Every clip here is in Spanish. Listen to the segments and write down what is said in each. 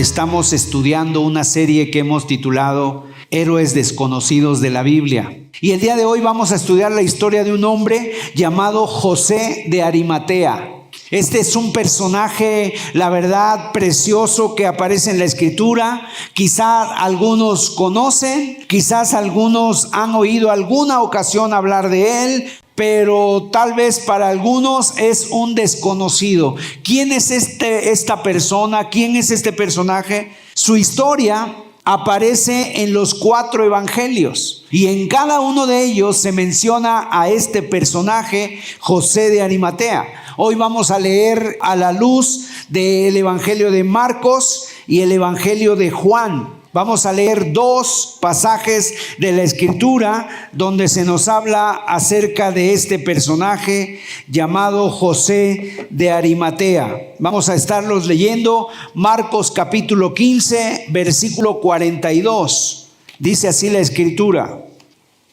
Estamos estudiando una serie que hemos titulado Héroes Desconocidos de la Biblia. Y el día de hoy vamos a estudiar la historia de un hombre llamado José de Arimatea. Este es un personaje, la verdad, precioso que aparece en la Escritura. Quizás algunos conocen, quizás algunos han oído alguna ocasión hablar de él, pero tal vez para algunos es un desconocido. ¿Quién es esta persona? ¿Quién es este personaje? Su historia aparece en los 4 evangelios y en cada uno de ellos se menciona a este personaje, José de Arimatea. Hoy vamos a leer a la luz del evangelio de Marcos y el evangelio de Juan. Vamos a leer 2 pasajes de la Escritura donde se nos habla acerca de este personaje llamado José de Arimatea. Vamos a estarlos leyendo. Marcos capítulo 15, versículo 42. Dice así la Escritura: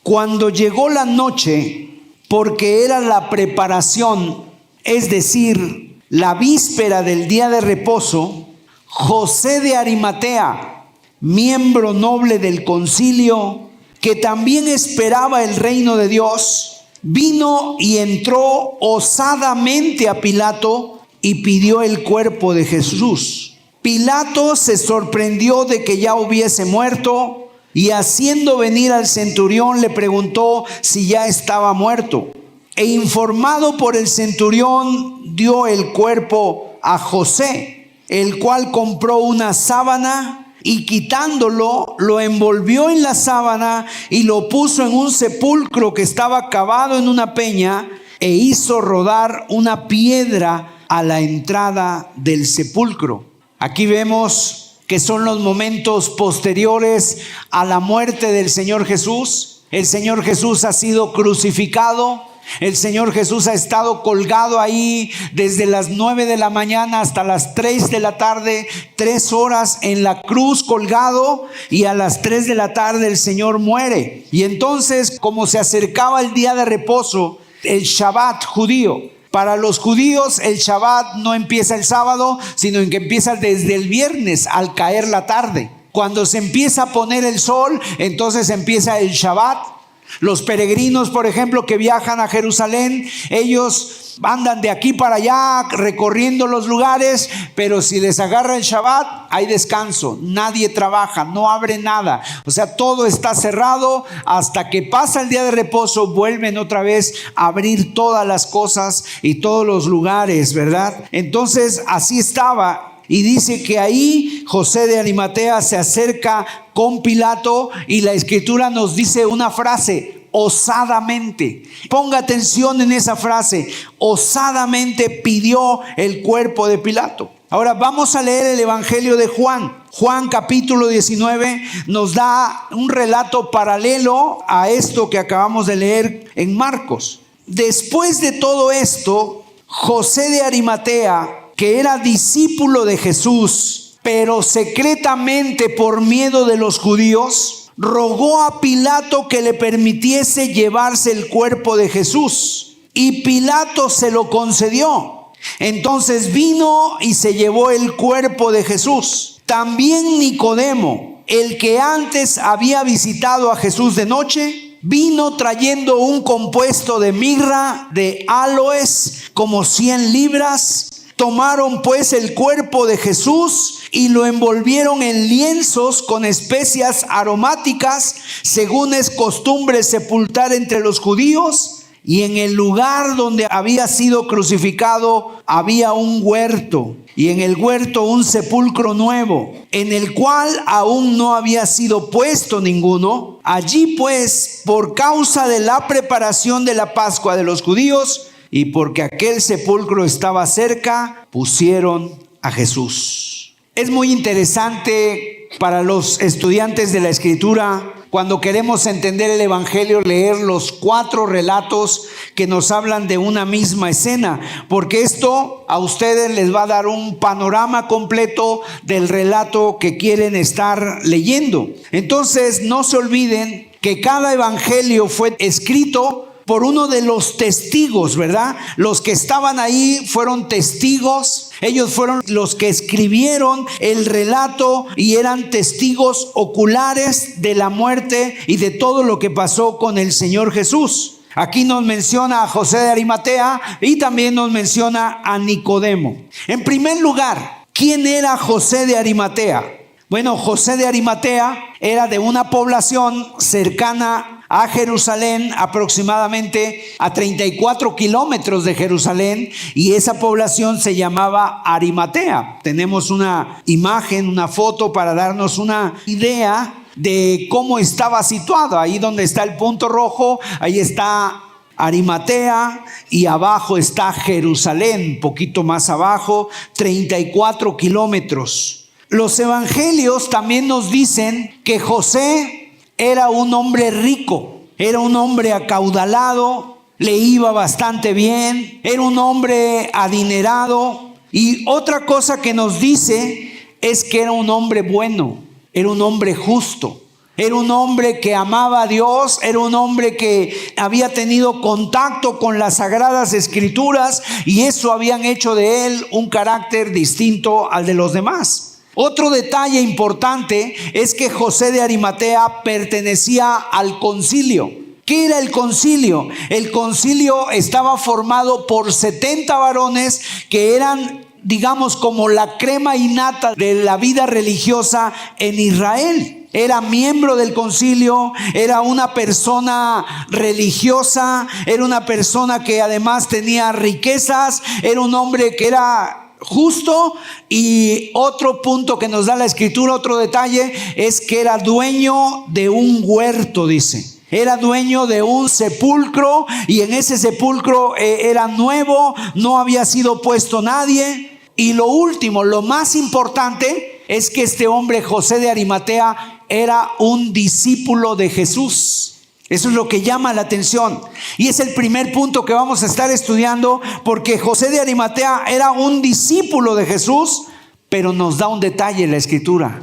Cuando llegó la noche, porque era la preparación, es decir, la víspera del día de reposo, José de Arimatea, miembro noble del concilio, que también esperaba el reino de Dios, vino y entró osadamente a Pilato y pidió el cuerpo de Jesús. Pilato se sorprendió de que ya hubiese muerto y haciendo venir al centurión le preguntó si ya estaba muerto. E informado por el centurión dio el cuerpo a José, el cual compró una sábana y quitándolo, lo envolvió en la sábana y lo puso en un sepulcro que estaba cavado en una peña, e hizo rodar una piedra a la entrada del sepulcro. Aquí vemos que son los momentos posteriores a la muerte del Señor Jesús. El Señor Jesús ha sido crucificado. El Señor Jesús ha estado colgado ahí desde las 9 de la mañana hasta las 3 de la tarde, 3 horas en la cruz colgado, y a las 3 de la tarde el Señor muere. Y entonces, como se acercaba el día de reposo, el Shabbat judío, para los judíos el Shabbat no empieza el sábado, sino que empieza desde el viernes al caer la tarde. Cuando se empieza a poner el sol, entonces empieza el Shabbat. Los peregrinos, por ejemplo, que viajan a Jerusalén, ellos andan de aquí para allá recorriendo los lugares, pero si les agarra el Shabbat, hay descanso, nadie trabaja, no abre nada. O sea, todo está cerrado hasta que pasa el día de reposo, vuelven otra vez a abrir todas las cosas y todos los lugares, ¿verdad? Entonces, así estaba. Y dice que ahí José de Arimatea se acerca con Pilato y la Escritura nos dice una frase: osadamente. Ponga atención en esa frase: osadamente pidió el cuerpo de Pilato. Ahora vamos a leer el evangelio de Juan. Juan capítulo 19 nos da un relato paralelo a esto que acabamos de leer en Marcos. Después de todo esto, José de Arimatea, que era discípulo de Jesús, pero secretamente por miedo de los judíos, rogó a Pilato que le permitiese llevarse el cuerpo de Jesús. Y Pilato se lo concedió. Entonces vino y se llevó el cuerpo de Jesús. También Nicodemo, el que antes había visitado a Jesús de noche, vino trayendo un compuesto de mirra, de áloes, como 100 libras. Tomaron pues el cuerpo de Jesús y lo envolvieron en lienzos con especias aromáticas, según es costumbre sepultar entre los judíos. Y en el lugar donde había sido crucificado había un huerto, y en el huerto un sepulcro nuevo, en el cual aún no había sido puesto ninguno. Allí pues, por causa de la preparación de la Pascua de los judíos, y porque aquel sepulcro estaba cerca, pusieron a Jesús. Es muy interesante para los estudiantes de la Escritura, cuando queremos entender el evangelio, leer los 4 relatos que nos hablan de una misma escena, porque esto a ustedes les va a dar un panorama completo del relato que quieren estar leyendo. Entonces, no se olviden que cada evangelio fue escrito por uno de los testigos, ¿verdad? Los que estaban ahí fueron testigos. Ellos fueron los que escribieron el relato y eran testigos oculares de la muerte y de todo lo que pasó con el Señor Jesús. Aquí nos menciona a José de Arimatea y también nos menciona a Nicodemo. En primer lugar, ¿quién era José de Arimatea? Bueno, José de Arimatea era de una población cercana a Jerusalén, aproximadamente a 34 kilómetros de Jerusalén, y esa población se llamaba Arimatea. Tenemos una imagen, una foto para darnos una idea de cómo estaba situado. Ahí donde está el punto rojo, ahí está Arimatea y abajo está Jerusalén, poquito más abajo, 34 kilómetros. Los evangelios también nos dicen que José era un hombre rico, era un hombre acaudalado, le iba bastante bien, era un hombre adinerado. Y otra cosa que nos dice es que era un hombre bueno, era un hombre justo, era un hombre que amaba a Dios, era un hombre que había tenido contacto con las Sagradas Escrituras y eso habían hecho de él un carácter distinto al de los demás. Otro detalle importante es que José de Arimatea pertenecía al concilio. ¿Qué era el concilio? El concilio estaba formado por 70 varones que eran, digamos, como la crema innata de la vida religiosa en Israel. Era miembro del concilio, era una persona religiosa, era una persona que además tenía riquezas, era un hombre que era justo. Y otro punto que nos da la escritura, otro detalle, es que era dueño de un huerto, dice. Era dueño de un sepulcro y en ese sepulcro era nuevo, no había sido puesto nadie. Y lo último, lo más importante, es que este hombre José de Arimatea era un discípulo de Jesús. Eso es lo que llama la atención y es el primer punto que vamos a estar estudiando, porque José de Arimatea era un discípulo de Jesús, pero nos da un detalle en la escritura: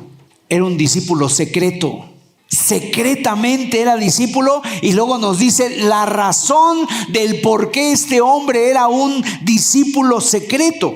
era un discípulo secreto. Secretamente era discípulo, y luego nos dice la razón del por qué este hombre era un discípulo secreto.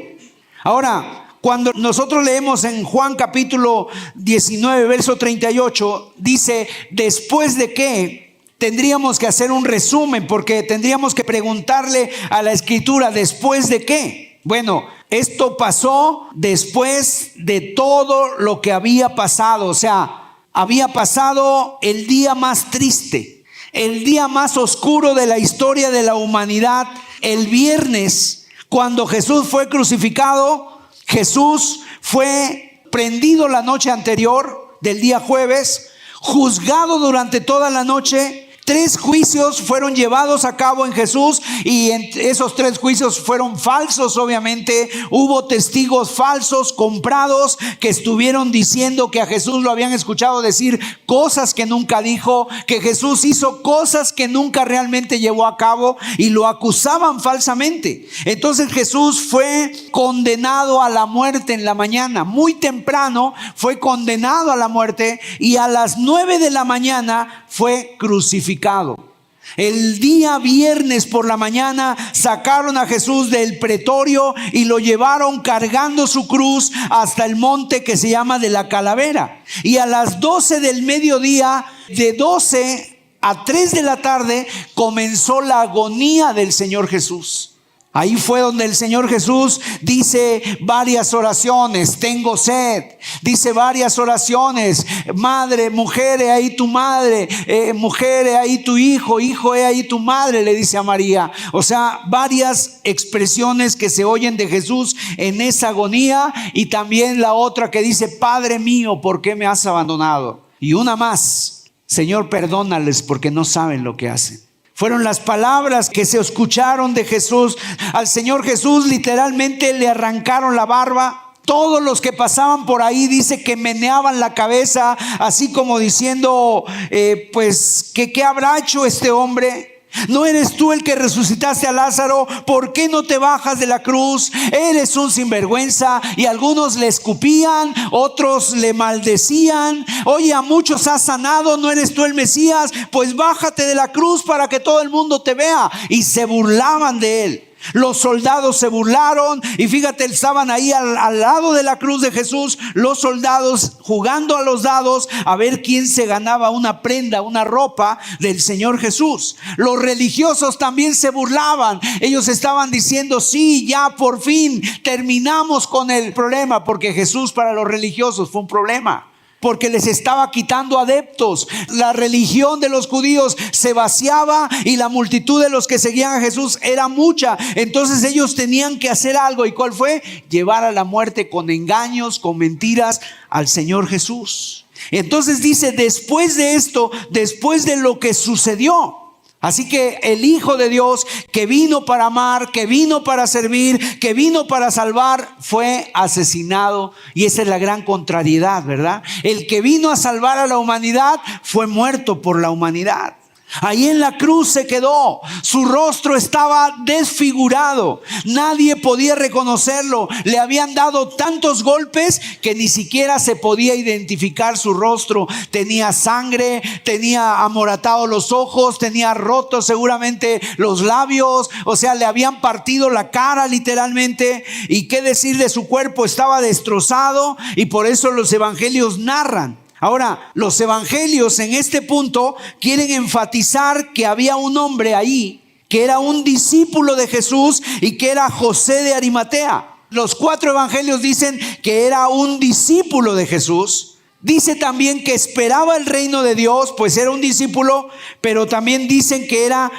Ahora, cuando nosotros leemos en Juan capítulo 19, verso 38, dice: después de qué. Tendríamos que hacer un resumen, porque tendríamos que preguntarle a la escritura: ¿después de qué? Bueno, esto pasó después de todo lo que había pasado. O sea, había pasado el día más triste, el día más oscuro de la historia de la humanidad. El viernes, cuando Jesús fue crucificado, Jesús fue prendido la noche anterior del día jueves, juzgado durante toda la noche. 3 juicios fueron llevados a cabo en Jesús, y en esos 3 juicios fueron falsos. Obviamente hubo testigos falsos comprados que estuvieron diciendo que a Jesús lo habían escuchado decir cosas que nunca dijo, que Jesús hizo cosas que nunca realmente llevó a cabo, y lo acusaban falsamente. Entonces Jesús fue condenado a la muerte en la mañana, muy temprano fue condenado a la muerte, y a las 9 de la mañana fue crucificado. El día viernes por la mañana sacaron a Jesús del pretorio y lo llevaron cargando su cruz hasta el monte que se llama de la Calavera. Y a las 12 del mediodía, de 12 a 3 de la tarde, comenzó la agonía del Señor Jesús. Ahí fue donde el Señor Jesús dice varias oraciones: tengo sed. Dice varias oraciones: madre, mujer, he ahí tu madre, mujer, he ahí tu hijo, hijo, he ahí tu madre, le dice a María. O sea, varias expresiones que se oyen de Jesús en esa agonía. Y también la otra que dice: Padre mío, ¿por qué me has abandonado? Y una más: Señor, perdónales porque no saben lo que hacen. Fueron las palabras que se escucharon de Jesús. Al Señor Jesús literalmente le arrancaron la barba. Todos los que pasaban por ahí, dice que meneaban la cabeza, así como diciendo, pues, ¿qué habrá hecho este hombre? ¿No eres tú el que resucitaste a Lázaro? ¿Por qué no te bajas de la cruz? Eres un sinvergüenza. Y algunos le escupían, otros le maldecían. Oye, a muchos has sanado, ¿no eres tú el Mesías? Pues bájate de la cruz para que todo el mundo te vea. Y se burlaban de él. Los soldados se burlaron y fíjate, estaban ahí al lado de la cruz de Jesús, los soldados jugando a los dados a ver quién se ganaba una prenda, una ropa del Señor Jesús. Los religiosos también se burlaban. Ellos estaban diciendo, sí, ya por fin terminamos con el problema, porque Jesús para los religiosos fue un problema. Porque les estaba quitando adeptos. La religión de los judíos se vaciaba y la multitud de los que seguían a Jesús era mucha. Entonces ellos tenían que hacer algo. ¿Y cuál fue? Llevar a la muerte con engaños, con mentiras al Señor Jesús. Entonces dice, después de esto, después de lo que sucedió, así que el Hijo de Dios, que vino para amar, que vino para servir, que vino para salvar, fue asesinado. Y esa es la gran contrariedad, ¿verdad? El que vino a salvar a la humanidad fue muerto por la humanidad. Ahí en la cruz se quedó. Su rostro estaba desfigurado. Nadie podía reconocerlo. Le habían dado tantos golpes que ni siquiera se podía identificar su rostro. Tenía sangre, tenía amoratados los ojos, tenía rotos seguramente los labios. O sea, le habían partido la cara literalmente. Y qué decir de su cuerpo, estaba destrozado. Y por eso los evangelios narran. Ahora, los evangelios en este punto quieren enfatizar que había un hombre ahí que era un discípulo de Jesús y que era José de Arimatea. Los 4 evangelios dicen que era un discípulo de Jesús. Dice también que esperaba el reino de Dios, pues era un discípulo, pero también dicen que era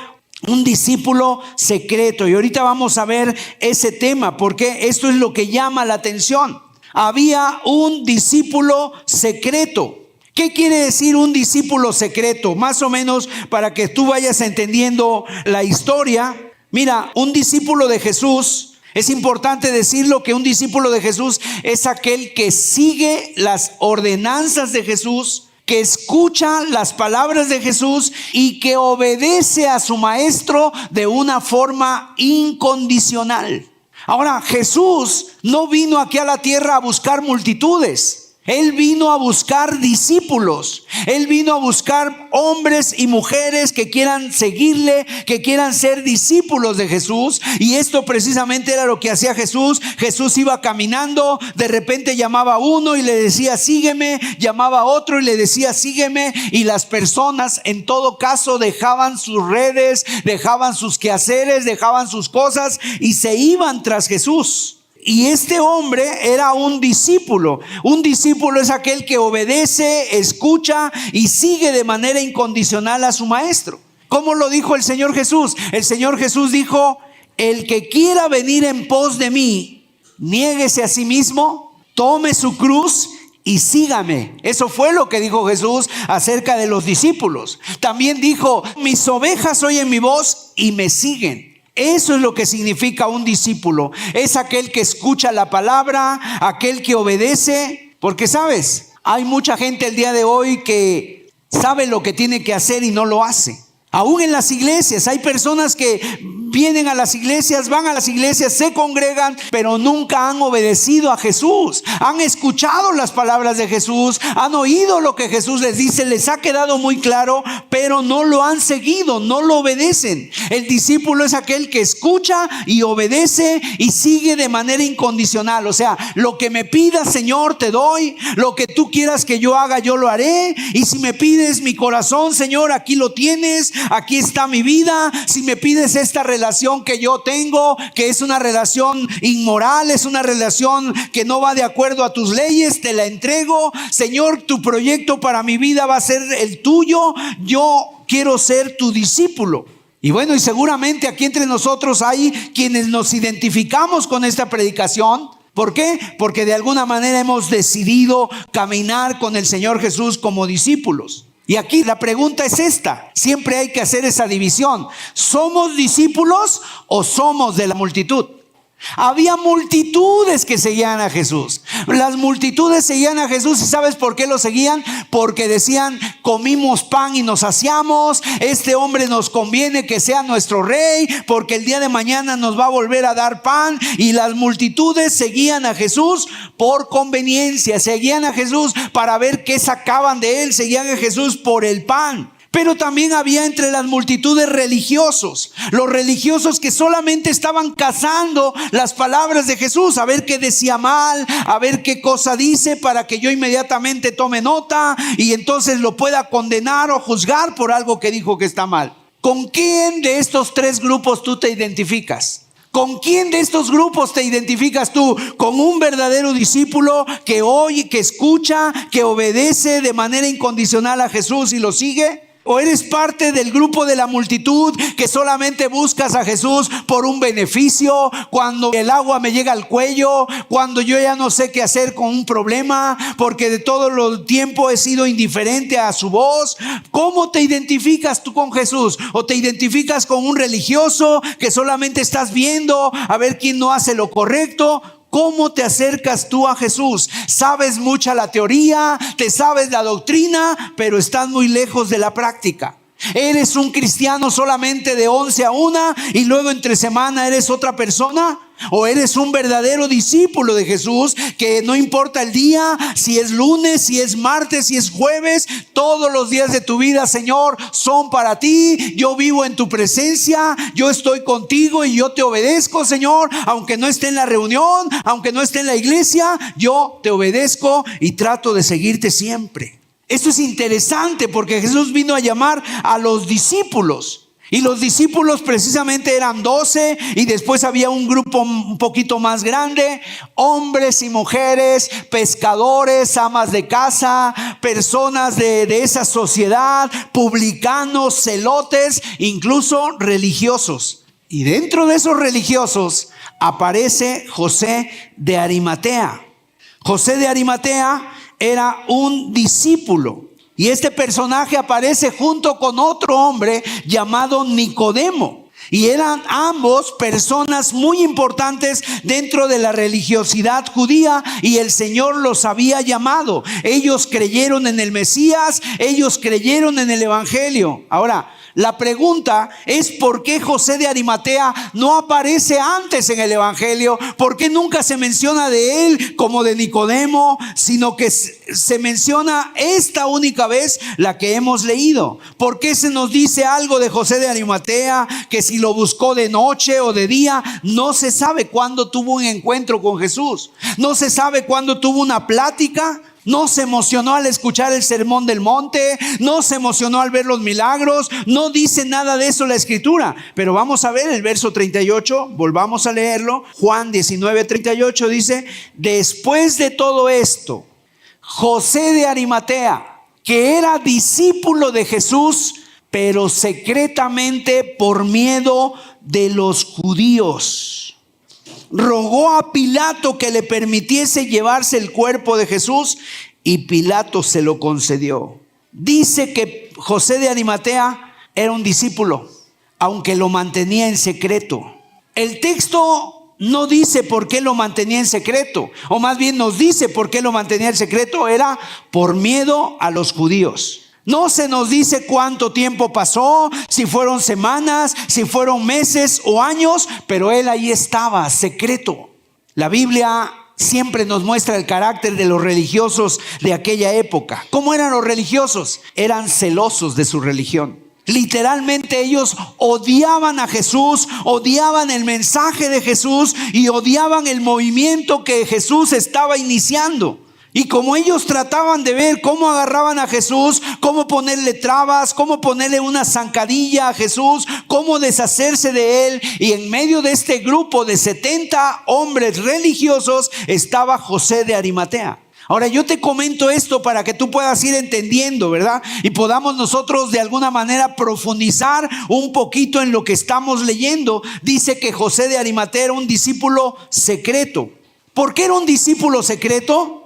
un discípulo secreto. Y ahorita vamos a ver ese tema, porque esto es lo que llama la atención. Había un discípulo secreto. ¿Qué quiere decir un discípulo secreto? Más o menos para que tú vayas entendiendo la historia. Mira, un discípulo de Jesús, es importante decirlo, que un discípulo de Jesús es aquel que sigue las ordenanzas de Jesús, que escucha las palabras de Jesús y que obedece a su maestro de una forma incondicional. Ahora, Jesús no vino aquí a la tierra a buscar multitudes. Él vino a buscar discípulos. Él vino a buscar hombres y mujeres que quieran seguirle, que quieran ser discípulos de Jesús. Y esto precisamente era lo que hacía Jesús. Jesús iba caminando, de repente llamaba a uno y le decía sígueme, llamaba a otro y le decía sígueme. Y las personas en todo caso dejaban sus redes, dejaban sus quehaceres, dejaban sus cosas y se iban tras Jesús. Y este hombre era un discípulo. Un discípulo es aquel que obedece, escucha y sigue de manera incondicional a su maestro. ¿Cómo lo dijo el Señor Jesús? El Señor Jesús dijo, el que quiera venir en pos de mí, niéguese a sí mismo, tome su cruz y sígame. Eso fue lo que dijo Jesús acerca de los discípulos. También dijo, mis ovejas oyen mi voz y me siguen. Eso es lo que significa un discípulo. Es aquel que escucha la palabra, aquel que obedece. Porque sabes, hay mucha gente el día de hoy que sabe lo que tiene que hacer y no lo hace. Aún en las iglesias hay personas que vienen a las iglesias, van a las iglesias, se congregan, pero nunca han obedecido a Jesús. Han escuchado las palabras de Jesús, han oído lo que Jesús les dice, les ha quedado muy claro, pero no lo han seguido, no lo obedecen. El discípulo es aquel que escucha y obedece y sigue de manera incondicional. O sea, lo que me pidas, Señor, te doy. Lo que tú quieras que yo haga, yo lo haré. Y si me pides mi corazón, Señor, aquí lo tienes. Aquí está mi vida. Si me pides esta relación que yo tengo, que es una relación inmoral, es una relación que no va de acuerdo a tus leyes, te la entrego. Señor, tu proyecto para mi vida va a ser el tuyo. Yo quiero ser tu discípulo. Y bueno, y seguramente aquí entre nosotros hay quienes nos identificamos con esta predicación. ¿Por qué? Porque de alguna manera hemos decidido caminar con el Señor Jesús como discípulos. Y aquí la pregunta es esta. Siempre hay que hacer esa división. ¿Somos discípulos o somos de la multitud? Había multitudes que seguían a Jesús. Las multitudes seguían a Jesús. ¿Y sabes por qué lo seguían? Porque decían: comimos pan y nos saciamos. Este hombre nos conviene que sea nuestro rey, porque el día de mañana nos va a volver a dar pan. Y las multitudes seguían a Jesús por conveniencia. Seguían a Jesús para ver qué sacaban de él. Seguían a Jesús por el pan. Pero también había entre las multitudes religiosos, los religiosos que solamente estaban cazando las palabras de Jesús, a ver qué decía mal, a ver qué cosa dice, para que yo inmediatamente tome nota y entonces lo pueda condenar o juzgar por algo que dijo que está mal. ¿Con quién de estos tres grupos tú te identificas? ¿Con quién de estos grupos te identificas tú? ¿Con un verdadero discípulo que oye, que escucha, que obedece de manera incondicional a Jesús y lo sigue? ¿O eres parte del grupo de la multitud que solamente buscas a Jesús por un beneficio? Cuando el agua me llega al cuello, cuando yo ya no sé qué hacer con un problema, porque de todo el tiempo he sido indiferente a su voz. ¿Cómo te identificas tú con Jesús? ¿O te identificas con un religioso que solamente estás viendo a ver quién no hace lo correcto? ¿Cómo te acercas tú a Jesús? Sabes mucha la teoría, te sabes la doctrina, pero estás muy lejos de la práctica. ¿Eres un cristiano solamente de 11 a 1 y luego entre semana eres otra persona? ¿O eres un verdadero discípulo de Jesús que no importa el día, si es lunes, si es martes, si es jueves, todos los días de tu vida, Señor, son para ti? Yo vivo en tu presencia, yo estoy contigo y yo te obedezco, Señor, aunque no esté en la reunión, aunque no esté en la iglesia, yo te obedezco y trato de seguirte siempre. Esto es interesante porque Jesús vino a llamar a los discípulos. Y los discípulos precisamente eran 12, y después había un grupo un poquito más grande, hombres y mujeres, pescadores, amas de casa, personas de esa sociedad, publicanos, celotes, incluso religiosos. Y dentro de esos religiosos aparece José de Arimatea. José de Arimatea era un discípulo. Y este personaje aparece junto con otro hombre llamado Nicodemo. Y eran ambos personas muy importantes dentro de la religiosidad judía, y el Señor los había llamado. Ellos creyeron en el Mesías, ellos creyeron en el Evangelio. Ahora, la pregunta es: ¿por qué José de Arimatea no aparece antes en el Evangelio? ¿Por qué nunca se menciona de él como de Nicodemo, sino que se menciona esta única vez la que hemos leído? ¿Por qué se nos dice algo de José de Arimatea, que si lo buscó de noche o de día? No se sabe cuándo tuvo un encuentro con Jesús, no se sabe cuándo tuvo una plática. No se emocionó al escuchar el sermón del monte, no se emocionó al ver los milagros, no dice nada de eso la escritura. Pero vamos a ver el verso 38, volvamos a leerlo. Juan 19:38 dice: después de todo esto, José de Arimatea, que era discípulo de Jesús, pero secretamente por miedo de los judíos, rogó a Pilato que le permitiese llevarse el cuerpo de Jesús, y Pilato se lo concedió. Dice que José de Arimatea era un discípulo, aunque lo mantenía en secreto. El texto no dice por qué lo mantenía en secreto, o más bien nos dice por qué lo mantenía en secreto. Era por miedo a los judíos. No se nos dice cuánto tiempo pasó, si fueron semanas, si fueron meses o años, pero él ahí estaba, secreto. La Biblia siempre nos muestra el carácter de los religiosos de aquella época. ¿Cómo eran los religiosos? Eran celosos de su religión. Literalmente ellos odiaban a Jesús, odiaban el mensaje de Jesús y odiaban el movimiento que Jesús estaba iniciando. Y como ellos trataban de ver cómo agarraban a Jesús, cómo ponerle trabas, cómo ponerle una zancadilla a Jesús, cómo deshacerse de él, y en medio de este grupo de 70 hombres religiosos estaba José de Arimatea. Ahora, yo te comento esto para que tú puedas ir entendiendo, ¿verdad? Y podamos nosotros de alguna manera profundizar un poquito en lo que estamos leyendo. Dice que José de Arimatea era un discípulo secreto. ¿Por qué era un discípulo secreto?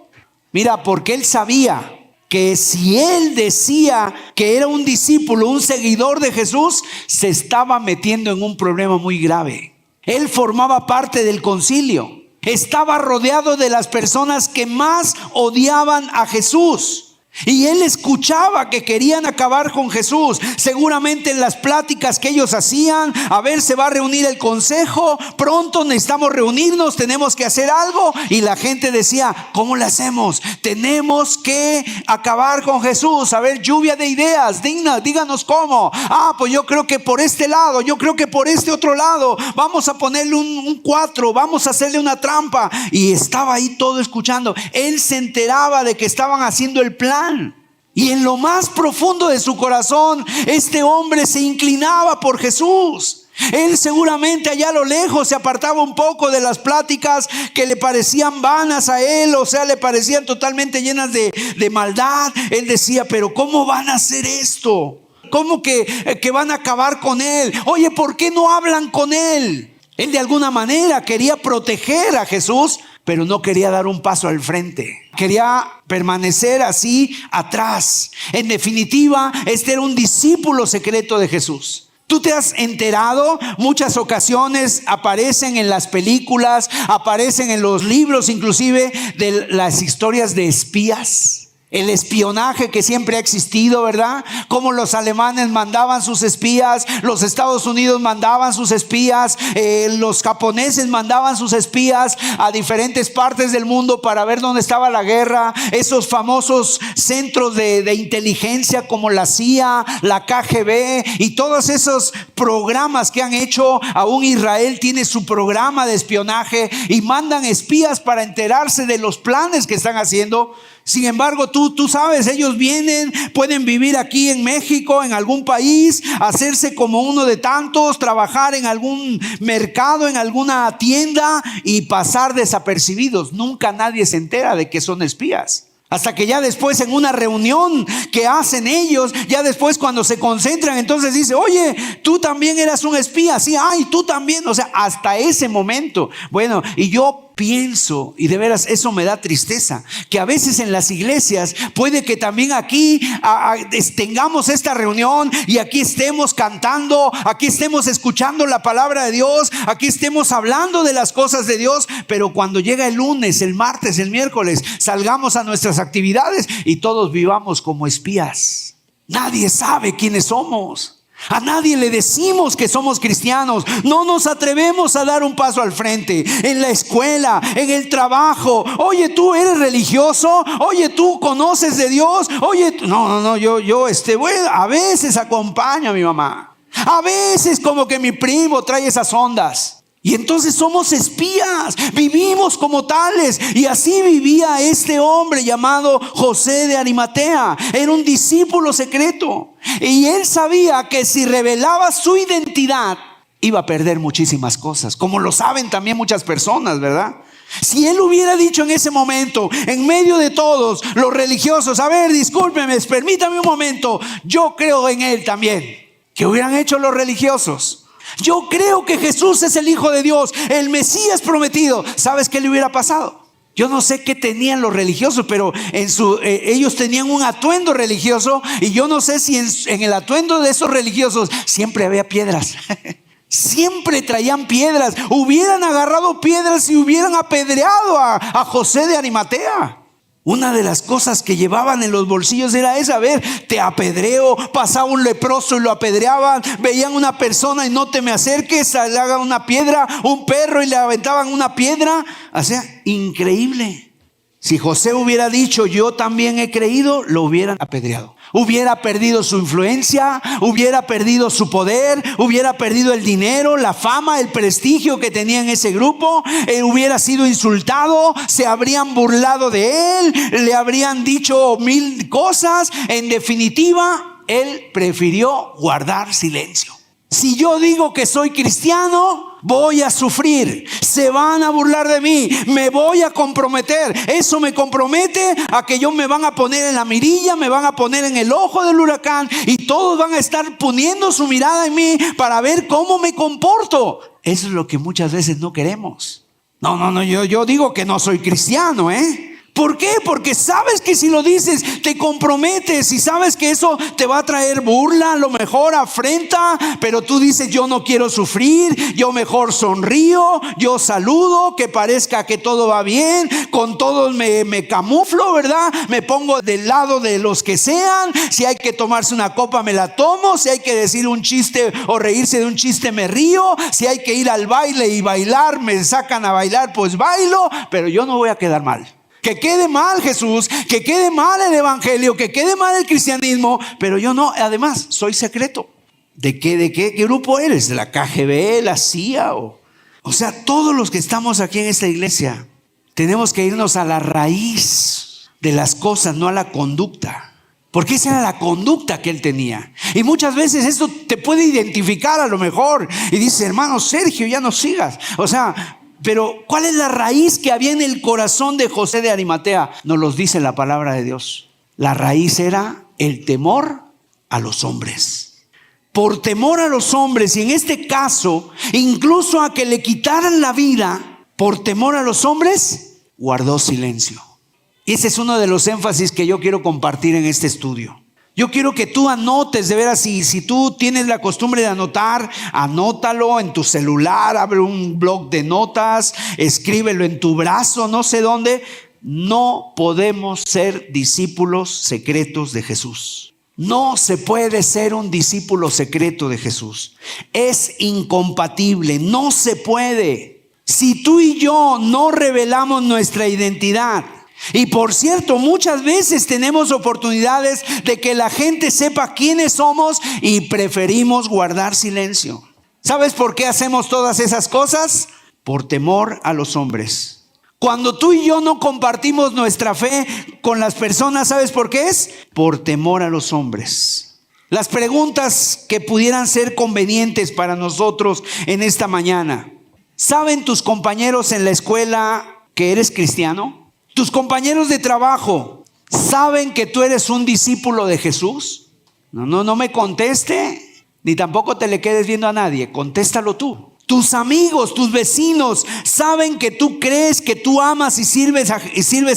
Mira, porque él sabía que si él decía que era un discípulo, un seguidor de Jesús, se estaba metiendo en un problema muy grave. Él formaba parte del concilio. Estaba rodeado de las personas que más odiaban a Jesús. Y él escuchaba que querían acabar con Jesús. Seguramente en las pláticas que ellos hacían, a ver, se va a reunir el consejo, pronto necesitamos reunirnos, tenemos que hacer algo. Y la gente decía, ¿cómo le hacemos? Tenemos que acabar con Jesús. A ver, lluvia de ideas, díganos cómo. Pues yo creo que por este lado, yo creo que por este otro lado. Vamos a ponerle un 4, vamos a hacerle una trampa. Y estaba ahí todo escuchando. Él se enteraba de que estaban haciendo el plan. Y en lo más profundo de su corazón, este hombre se inclinaba por Jesús. Él seguramente allá a lo lejos se apartaba un poco de las pláticas que le parecían vanas a él, o sea, le parecían totalmente llenas de maldad. Él decía, pero ¿cómo van a hacer esto? ¿Cómo que van a acabar con él? Oye, ¿por qué no hablan con él? Él de alguna manera quería proteger a Jesús, pero no quería dar un paso al frente. Quería permanecer así atrás. En definitiva, este era un discípulo secreto de Jesús. ¿Tú te has enterado? Muchas ocasiones aparecen en las películas, aparecen en los libros inclusive de las historias de espías. El espionaje que siempre ha existido, ¿verdad? Como los alemanes mandaban sus espías, los Estados Unidos mandaban sus espías, los japoneses mandaban sus espías a diferentes partes del mundo para ver dónde estaba la guerra. Esos famosos centros de inteligencia como la CIA, la KGB y todos esos programas que han hecho. Aún Israel tiene su programa de espionaje y mandan espías para enterarse de los planes que están haciendo. Sin embargo, tú sabes, ellos vienen, pueden vivir aquí en México, en algún país, hacerse como uno de tantos, trabajar en algún mercado, en alguna tienda y pasar desapercibidos. Nunca nadie se entera de que son espías. Hasta que ya después en una reunión que hacen ellos, ya después cuando se concentran, entonces dice, oye, tú también eras un espía. Sí, ay, tú también. O sea, hasta ese momento. Bueno, y yo pienso, y de veras eso me da tristeza, que a veces en las iglesias puede que también aquí tengamos esta reunión y aquí estemos cantando, aquí estemos escuchando la palabra de Dios, aquí estemos hablando de las cosas de Dios, pero cuando llega el lunes, el martes, el miércoles, salgamos a nuestras actividades y todos vivamos como espías. Nadie sabe quiénes somos. A nadie le decimos que somos cristianos. No nos atrevemos a dar un paso al frente. En la escuela, en el trabajo. Oye, ¿tú eres religioso? Oye, ¿tú conoces de Dios? Oye, no, yo bueno, a veces acompaño a mi mamá. A veces como que mi primo trae esas ondas. Y entonces somos espías, vivimos como tales. Y así vivía este hombre llamado José de Arimatea. Era un discípulo secreto. Y él sabía que si revelaba su identidad, iba a perder muchísimas cosas. Como lo saben también muchas personas, ¿verdad? Si él hubiera dicho en ese momento, en medio de todos los religiosos, a ver, discúlpeme, permítame un momento, yo creo en él también. ¿Qué hubieran hecho los religiosos? Yo creo que Jesús es el Hijo de Dios, el Mesías prometido. ¿Sabes qué le hubiera pasado? Yo no sé qué tenían los religiosos, pero ellos tenían un atuendo religioso. Y yo no sé si en el atuendo de esos religiosos siempre había piedras. Siempre traían piedras. Hubieran agarrado piedras y hubieran apedreado a José de Arimatea. Una de las cosas que llevaban en los bolsillos era esa, a ver, te apedreo. Pasaba un leproso y lo apedreaban. Veían una persona y no te me acerques, le hagan una piedra, un perro y le aventaban una piedra. O sea, increíble. Si José hubiera dicho, yo también he creído, lo hubieran apedreado. Hubiera perdido su influencia, hubiera perdido su poder, hubiera perdido el dinero, la fama, el prestigio que tenía en ese grupo. Hubiera sido insultado, se habrían burlado de él, le habrían dicho 1000 cosas. En definitiva, él prefirió guardar silencio. Si yo digo que soy cristiano, voy a sufrir, se van a burlar de mí, me voy a comprometer. Eso me compromete a que me van a poner en la mirilla, me van a poner en el ojo del huracán y todos van a estar poniendo su mirada en mí para ver cómo me comporto. Eso es lo que muchas veces no queremos. No, yo digo que no soy cristiano, ¿Por qué? Porque sabes que si lo dices te comprometes y sabes que eso te va a traer burla, a lo mejor afrenta, pero tú dices: yo no quiero sufrir, yo mejor sonrío, yo saludo, que parezca que todo va bien, con todos me camuflo, ¿verdad? Me pongo del lado de los que sean, si hay que tomarse una copa me la tomo, si hay que decir un chiste o reírse de un chiste me río, si hay que ir al baile y bailar, me sacan a bailar, pues bailo, pero yo no voy a quedar mal. Que quede mal Jesús, que quede mal el evangelio, que quede mal el cristianismo, pero yo no. Además, soy secreto. ¿De qué grupo eres? ¿De la KGB, la CIA? O sea, todos los que estamos aquí en esta iglesia tenemos que irnos a la raíz de las cosas, no a la conducta. Porque esa era la conducta que él tenía. Y muchas veces esto te puede identificar a lo mejor. Y dice: hermano Sergio, ya no sigas. O sea, pero ¿cuál es la raíz que había en el corazón de José de Arimatea? Nos los dice la palabra de Dios. La raíz era el temor a los hombres. Por temor a los hombres, y en este caso, incluso a que le quitaran la vida, por temor a los hombres, guardó silencio. Y ese es uno de los énfasis que yo quiero compartir en este estudio. Yo quiero que tú anotes, de veras, si tú tienes la costumbre de anotar, anótalo en tu celular, abre un blog de notas, escríbelo en tu brazo, no sé dónde. No podemos ser discípulos secretos de Jesús. No se puede ser un discípulo secreto de Jesús. Es incompatible, no se puede. Si tú y yo no revelamos nuestra identidad, y por cierto, muchas veces tenemos oportunidades de que la gente sepa quiénes somos y preferimos guardar silencio. ¿Sabes por qué hacemos todas esas cosas? Por temor a los hombres. Cuando tú y yo no compartimos nuestra fe con las personas, ¿sabes por qué es? Por temor a los hombres. Las preguntas que pudieran ser convenientes para nosotros en esta mañana: ¿saben tus compañeros en la escuela que eres cristiano? ¿Tus compañeros de trabajo saben que tú eres un discípulo de Jesús? No me conteste, ni tampoco te le quedes viendo a nadie, contéstalo tú. ¿Tus amigos, tus vecinos saben que tú crees, que tú amas y sirves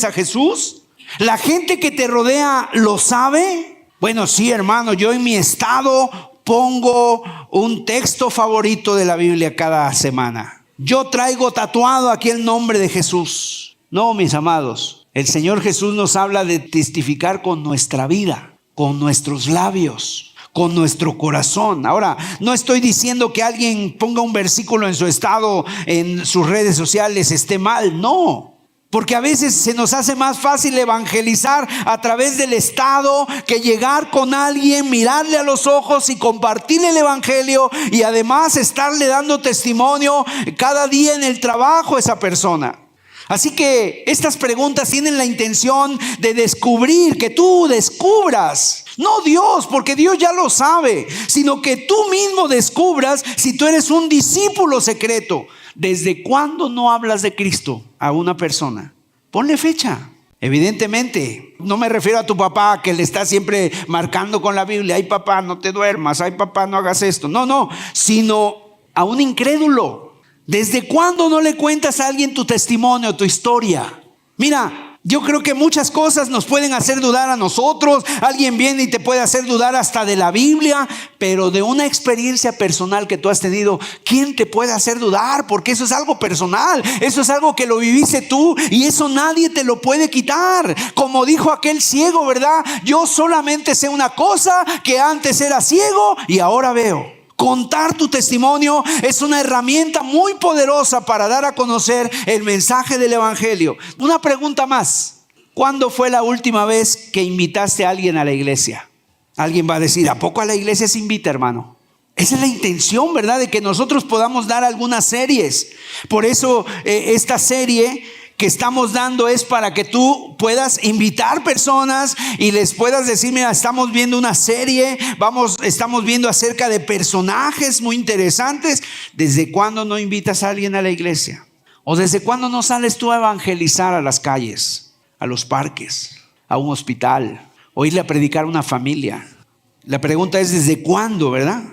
a Jesús? ¿La gente que te rodea lo sabe? Bueno, sí, hermano, yo en mi estado pongo un texto favorito de la Biblia cada semana. Yo traigo tatuado aquí el nombre de Jesús. No, mis amados, el Señor Jesús nos habla de testificar con nuestra vida, con nuestros labios, con nuestro corazón. Ahora, no estoy diciendo que alguien ponga un versículo en su estado, en sus redes sociales, esté mal, no. Porque a veces se nos hace más fácil evangelizar a través del estado que llegar con alguien, mirarle a los ojos y compartirle el evangelio, y además estarle dando testimonio cada día en el trabajo a esa persona. Así que estas preguntas tienen la intención de descubrir, que tú descubras, no Dios, porque Dios ya lo sabe, sino que tú mismo descubras si tú eres un discípulo secreto. ¿Desde cuándo no hablas de Cristo a una persona? Ponle fecha. Evidentemente, no me refiero a tu papá que le está siempre marcando con la Biblia: ay papá, no te duermas, ay papá, no hagas esto. No, sino a un incrédulo. ¿Desde cuándo no le cuentas a alguien tu testimonio, tu historia? Mira, yo creo que muchas cosas nos pueden hacer dudar a nosotros. Alguien viene y te puede hacer dudar hasta de la Biblia, pero de una experiencia personal que tú has tenido, ¿quién te puede hacer dudar? Porque eso es algo personal, eso es algo que lo viviste tú, y eso nadie te lo puede quitar. Como dijo aquel ciego, ¿verdad? Yo solamente sé una cosa, que antes era ciego y ahora veo. Contar tu testimonio es una herramienta muy poderosa para dar a conocer el mensaje del evangelio. Una pregunta más: ¿cuándo fue la última vez que invitaste a alguien a la iglesia? Alguien va a decir: ¿a poco a la iglesia se invita, hermano? Esa es la intención, ¿verdad? De que nosotros podamos dar algunas series. Por eso esta serie que estamos dando es para que tú puedas invitar personas y les puedas decir: mira, estamos viendo una serie, estamos viendo acerca de personajes muy interesantes. ¿Desde cuándo no invitas a alguien a la iglesia? ¿O desde cuándo no sales tú a evangelizar a las calles, a los parques, a un hospital, o irle a predicar a una familia? La pregunta es: ¿desde cuándo, verdad?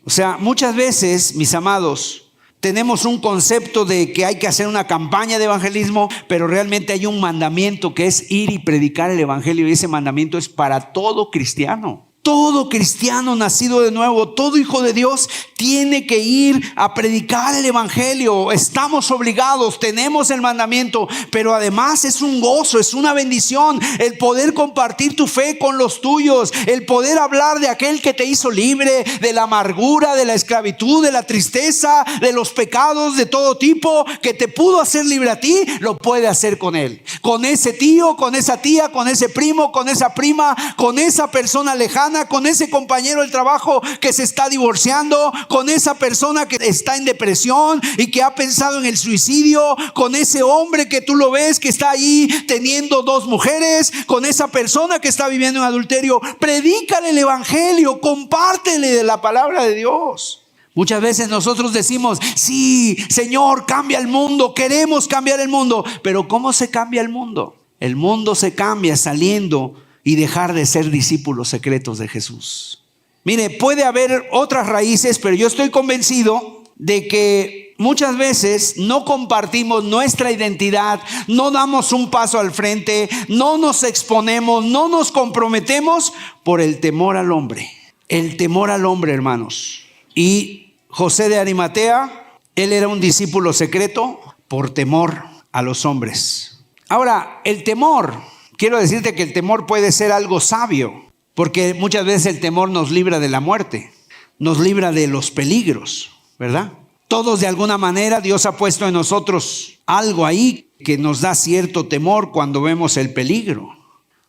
O sea, muchas veces, mis amados, Tenemos un concepto de que hay que hacer una campaña de evangelismo, pero realmente hay un mandamiento que es ir y predicar el evangelio, y ese mandamiento es para todo cristiano. Todo cristiano nacido de nuevo, todo hijo de Dios tiene que ir a predicar el evangelio. Estamos obligados, tenemos el mandamiento, pero además es un gozo, es una bendición el poder compartir tu fe con los tuyos, el poder hablar de aquel que te hizo libre de la amargura, de la esclavitud, de la tristeza, de los pecados de todo tipo, que te pudo hacer libre a ti, lo puede hacer con él, con ese tío, con esa tía, con ese primo, con esa prima, con esa persona lejana, con ese compañero del trabajo que se está divorciando, con esa persona que está en depresión y que ha pensado en el suicidio, con ese hombre que tú lo ves que está ahí teniendo 2 mujeres, con esa persona que está viviendo en adulterio. Predícale el evangelio, compártele de la palabra de Dios. Muchas veces nosotros decimos: sí, Señor, cambia el mundo, queremos cambiar el mundo. Pero ¿cómo se cambia el mundo? El mundo se cambia saliendo y dejar de ser discípulos secretos de Jesús. Mire, puede haber otras raíces, pero yo estoy convencido de que muchas veces no compartimos nuestra identidad, no damos un paso al frente, no nos exponemos, no nos comprometemos por el temor al hombre. El temor al hombre, hermanos. Y José de Arimatea, él era un discípulo secreto por temor a los hombres. Ahora, el temor, quiero decirte que el temor puede ser algo sabio, porque muchas veces el temor nos libra de la muerte, nos libra de los peligros, ¿verdad? Todos de alguna manera Dios ha puesto en nosotros algo ahí que nos da cierto temor cuando vemos el peligro.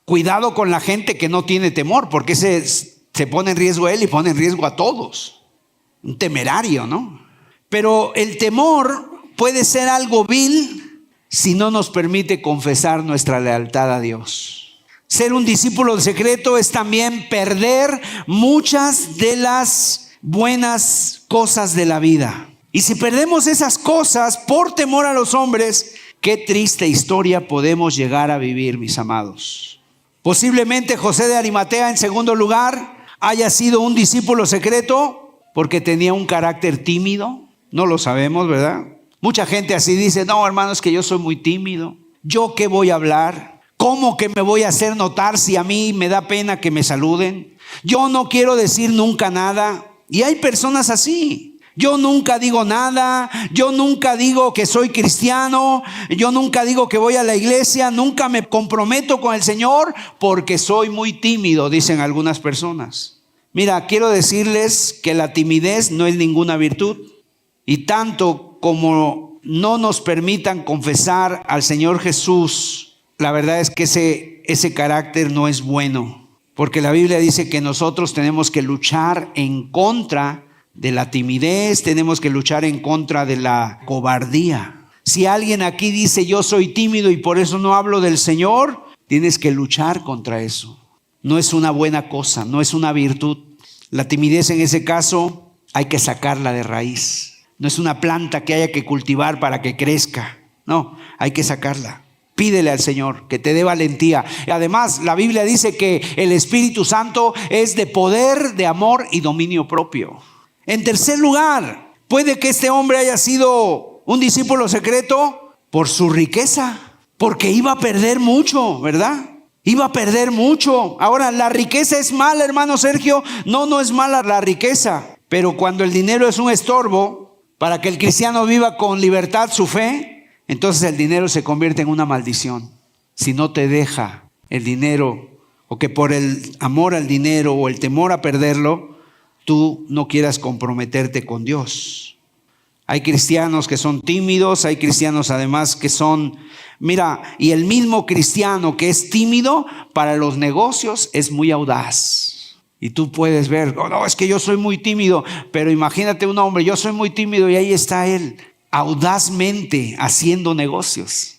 Cuidado con la gente que no tiene temor, porque se pone en riesgo él y pone en riesgo a todos. Un temerario, ¿no? Pero el temor puede ser algo vil si no nos permite confesar nuestra lealtad a Dios. Ser un discípulo secreto es también perder muchas de las buenas cosas de la vida. Y si perdemos esas cosas por temor a los hombres, qué triste historia podemos llegar a vivir, mis amados. Posiblemente José de Arimatea, en segundo lugar, haya sido un discípulo secreto porque tenía un carácter tímido. No lo sabemos, ¿verdad? Mucha gente así dice: no, hermano, es que yo soy muy tímido. ¿Yo qué voy a hablar? ¿Cómo que me voy a hacer notar si a mí me da pena que me saluden? Yo no quiero decir nunca nada. Y hay personas así. Yo nunca digo nada, yo nunca digo que soy cristiano, yo nunca digo que voy a la iglesia, nunca me comprometo con el Señor porque soy muy tímido, dicen algunas personas. Mira, quiero decirles que la timidez no es ninguna virtud. Y tanto como no nos permitan confesar al Señor Jesús, la verdad es que ese carácter no es bueno. Porque la Biblia dice que nosotros tenemos que luchar en contra de la timidez, tenemos que luchar en contra de la cobardía. Si alguien aquí dice: yo soy tímido y por eso no hablo del Señor, tienes que luchar contra eso. No es una buena cosa, no es una virtud. La timidez en ese caso hay que sacarla de raíz. No es una planta que haya que cultivar para que crezca. No, hay que sacarla. Pídele al Señor que te dé valentía. Y además, la Biblia dice que el Espíritu Santo es de poder, de amor y dominio propio. En tercer lugar, puede que este hombre haya sido un discípulo secreto por su riqueza, porque iba a perder mucho, ¿verdad? Iba a perder mucho. Ahora, ¿la riqueza es mala, hermano Sergio? No es mala la riqueza. Pero cuando el dinero es un estorbo para que el cristiano viva con libertad su fe, entonces el dinero se convierte en una maldición. Si no te deja el dinero, o que por el amor al dinero o el temor a perderlo, tú no quieras comprometerte con Dios. Hay cristianos que son tímidos, hay cristianos además que son... Mira, y el mismo cristiano que es tímido para los negocios es muy audaz. Y tú puedes ver: oh, no, es que yo soy muy tímido. Pero imagínate un hombre: yo soy muy tímido, y ahí está él, audazmente haciendo negocios.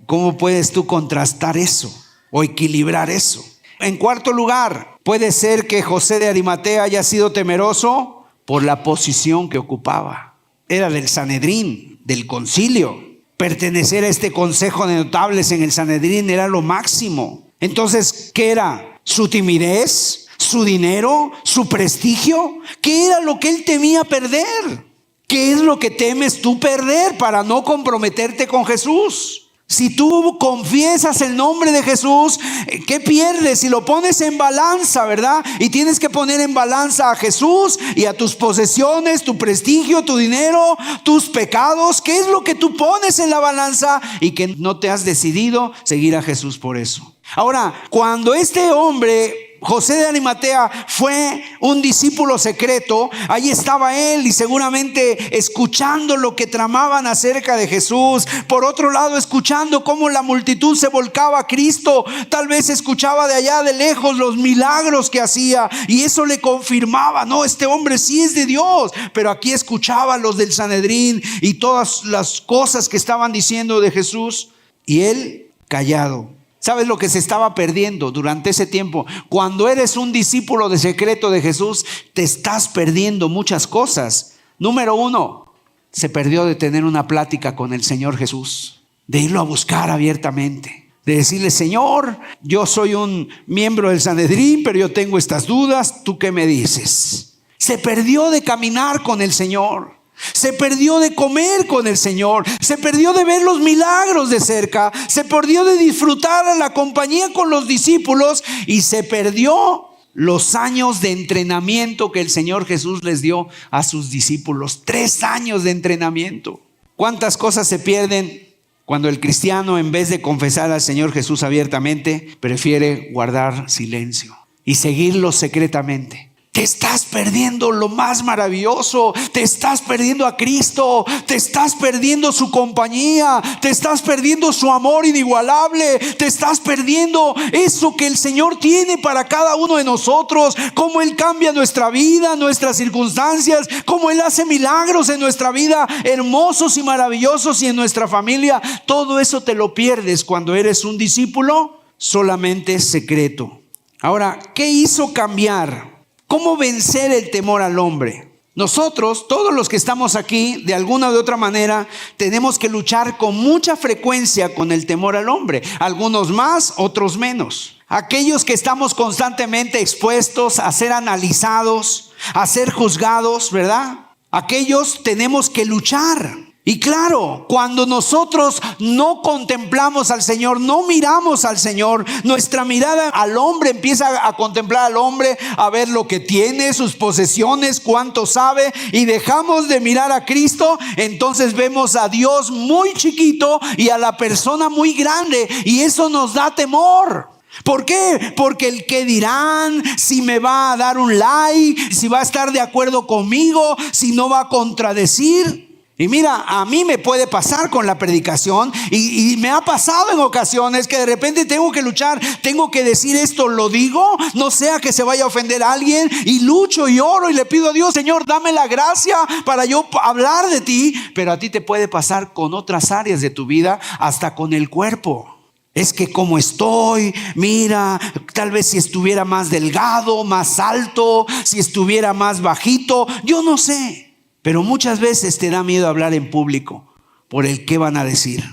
¿Cómo puedes tú contrastar eso o equilibrar eso? En cuarto lugar, puede ser que José de Arimatea haya sido temeroso por la posición que ocupaba. Era del Sanedrín, del concilio. Pertenecer a este consejo de notables en el Sanedrín era lo máximo. Entonces, ¿qué era? ¿Su timidez? ¿Su dinero? ¿Su prestigio? ¿Qué era lo que él temía perder? ¿Qué es lo que temes tú perder para no comprometerte con Jesús? Si tú confiesas el nombre de Jesús, ¿qué pierdes? Si lo pones en balanza, ¿verdad? Y tienes que poner en balanza a Jesús y a tus posesiones, tu prestigio, tu dinero, tus pecados. ¿Qué es lo que tú pones en la balanza y que no te has decidido seguir a Jesús por eso? Ahora, cuando este hombre, José de Arimatea, fue un discípulo secreto, ahí estaba él y seguramente escuchando lo que tramaban acerca de Jesús. Por otro lado, escuchando cómo la multitud se volcaba a Cristo. Tal vez escuchaba de allá de lejos los milagros que hacía y eso le confirmaba, no, este hombre sí es de Dios. Pero aquí escuchaba los del Sanedrín y todas las cosas que estaban diciendo de Jesús y él callado. ¿Sabes lo que se estaba perdiendo durante ese tiempo? Cuando eres un discípulo de secreto de Jesús, te estás perdiendo muchas cosas. Número 1, se perdió de tener una plática con el Señor Jesús, de irlo a buscar abiertamente, de decirle: Señor, yo soy un miembro del Sanedrín, pero yo tengo estas dudas, ¿tú qué me dices? Se perdió de caminar con el Señor. Se perdió de comer con el Señor, se perdió de ver los milagros de cerca, se perdió de disfrutar a la compañía con los discípulos y se perdió los años de entrenamiento que el Señor Jesús les dio a sus discípulos. 3 años de entrenamiento. ¿Cuántas cosas se pierden cuando el cristiano, en vez de confesar al Señor Jesús abiertamente, prefiere guardar silencio y seguirlo secretamente? Te estás perdiendo lo más maravilloso, te estás perdiendo a Cristo, te estás perdiendo su compañía, te estás perdiendo su amor inigualable, te estás perdiendo eso que el Señor tiene para cada uno de nosotros, cómo Él cambia nuestra vida, nuestras circunstancias, cómo Él hace milagros en nuestra vida, hermosos y maravillosos, y en nuestra familia. Todo eso te lo pierdes cuando eres un discípulo solamente secreto. Ahora, ¿qué hizo cambiar? ¿Cómo vencer el temor al hombre? Nosotros, todos los que estamos aquí, de alguna u otra manera, tenemos que luchar con mucha frecuencia con el temor al hombre. Algunos más, otros menos. Aquellos que estamos constantemente expuestos a ser analizados, a ser juzgados, ¿verdad? Aquellos tenemos que luchar. Y claro, cuando nosotros no contemplamos al Señor, no miramos al Señor, nuestra mirada al hombre empieza a contemplar al hombre, a ver lo que tiene, sus posesiones, cuánto sabe, y dejamos de mirar a Cristo. Entonces vemos a Dios muy chiquito y a la persona muy grande, y eso nos da temor. ¿Por qué? Porque el qué dirán, si me va a dar un like, si va a estar de acuerdo conmigo, si no va a contradecir. Y mira, a mí me puede pasar con la predicación y me ha pasado en ocasiones que de repente tengo que luchar, tengo que decir esto, lo digo, no sea que se vaya a ofender a alguien, y lucho y oro y le pido a Dios: Señor, dame la gracia para yo hablar de ti. Pero a ti te puede pasar con otras áreas de tu vida, hasta con el cuerpo. Es que como estoy, mira, tal vez si estuviera más delgado, más alto, si estuviera más bajito, yo no sé. Pero muchas veces te da miedo hablar en público por el qué van a decir.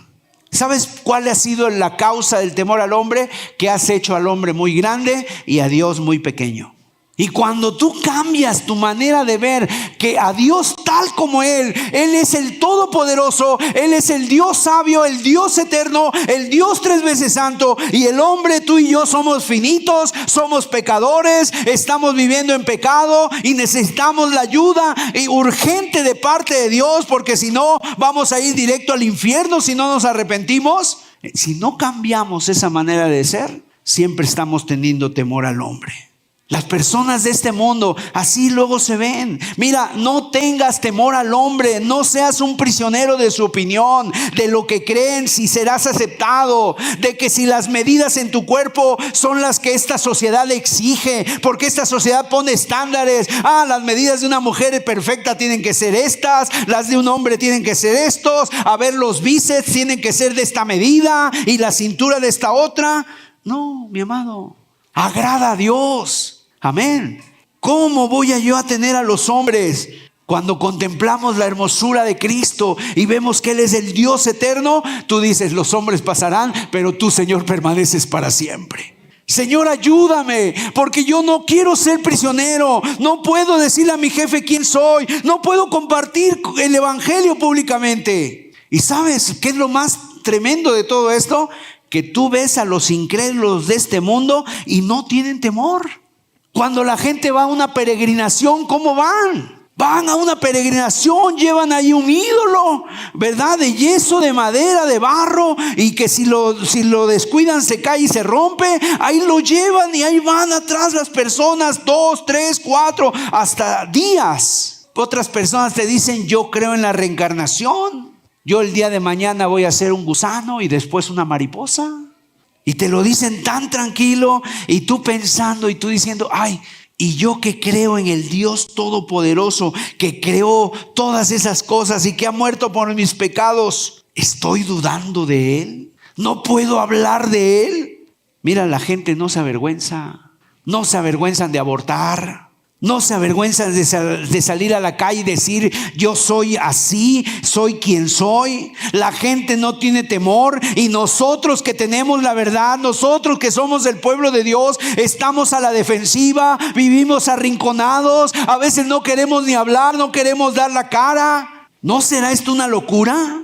¿Sabes cuál ha sido la causa del temor al hombre? Que has hecho al hombre muy grande y a Dios muy pequeño. Y cuando tú cambias tu manera de ver que a Dios tal como Él es el Todopoderoso, Él es el Dios sabio, el Dios eterno, el Dios 3 veces santo, y el hombre, tú y yo, somos finitos, somos pecadores, estamos viviendo en pecado y necesitamos la ayuda urgente de parte de Dios, porque si no vamos a ir directo al infierno si no nos arrepentimos. Si no cambiamos esa manera de ser, siempre estamos teniendo temor al hombre. Las personas de este mundo así luego se ven. Mira, no tengas temor al hombre, no seas un prisionero de su opinión, de lo que creen, si serás aceptado, de que si las medidas en tu cuerpo son las que esta sociedad exige, porque esta sociedad pone estándares. Las medidas de una mujer perfecta tienen que ser estas, las de un hombre tienen que ser estos, a ver, los bíceps tienen que ser de esta medida y la cintura de esta otra. No, mi amado, agrada a Dios. Amén. ¿Cómo voy yo a tener a los hombres? Cuando contemplamos la hermosura de Cristo y vemos que Él es el Dios eterno, tú dices: los hombres pasarán, pero tú, Señor, permaneces para siempre. Señor, ayúdame, porque yo no quiero ser prisionero. No puedo decirle a mi jefe quién soy. No puedo compartir el evangelio públicamente. ¿Y sabes qué es lo más tremendo de todo esto? Que tú ves a los incrédulos de este mundo y no tienen temor. Cuando la gente va a una peregrinación, ¿cómo van? Van a una peregrinación, llevan ahí un ídolo, ¿verdad? De yeso, de madera, de barro, y que si lo descuidan se cae y se rompe. Ahí lo llevan y ahí van atrás las personas, 2, 3, 4, hasta días. Otras personas te dicen, yo creo en la reencarnación. Yo el día de mañana voy a ser un gusano y después una mariposa. Y te lo dicen tan tranquilo, y tú pensando y tú diciendo, ay, y yo que creo en el Dios Todopoderoso, que creó todas esas cosas y que ha muerto por mis pecados, ¿estoy dudando de Él? ¿No puedo hablar de Él? Mira, la gente no se avergüenza, no se avergüenzan de abortar, no se avergüenzan de salir a la calle y decir, yo soy así, soy quien soy. La gente no tiene temor, y nosotros que tenemos la verdad, nosotros que somos el pueblo de Dios, estamos a la defensiva, vivimos arrinconados, a veces no queremos ni hablar, no queremos dar la cara. ¿No será esto una locura?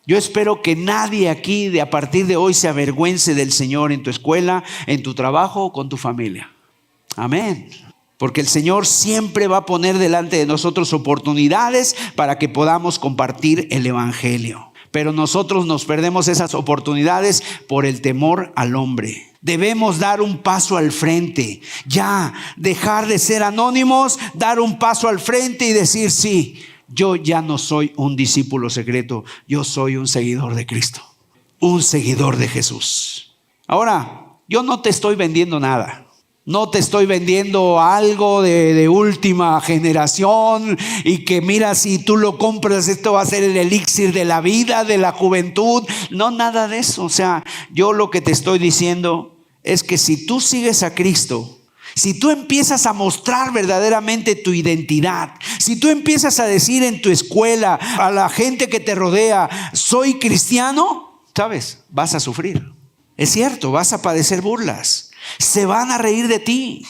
Yo espero que nadie aquí a partir de hoy se avergüence del Señor en tu escuela, en tu trabajo o con tu familia. Amén. Porque el Señor siempre va a poner delante de nosotros oportunidades para que podamos compartir el evangelio. Pero nosotros nos perdemos esas oportunidades por el temor al hombre. Debemos dar un paso al frente. Ya, dejar de ser anónimos, dar un paso al frente y decir, sí, yo ya no soy un discípulo secreto. Yo soy un seguidor de Cristo. Un seguidor de Jesús. Ahora, yo no te estoy vendiendo nada. No te estoy vendiendo algo de última generación y que mira, si tú lo compras, esto va a ser el elixir de la vida, de la juventud. No, nada de eso. O sea, yo lo que te estoy diciendo es que si tú sigues a Cristo, si tú empiezas a mostrar verdaderamente tu identidad, si tú empiezas a decir en tu escuela, a la gente que te rodea, soy cristiano, ¿sabes? Vas a sufrir. Es cierto, vas a padecer burlas. Se van a reír de ti,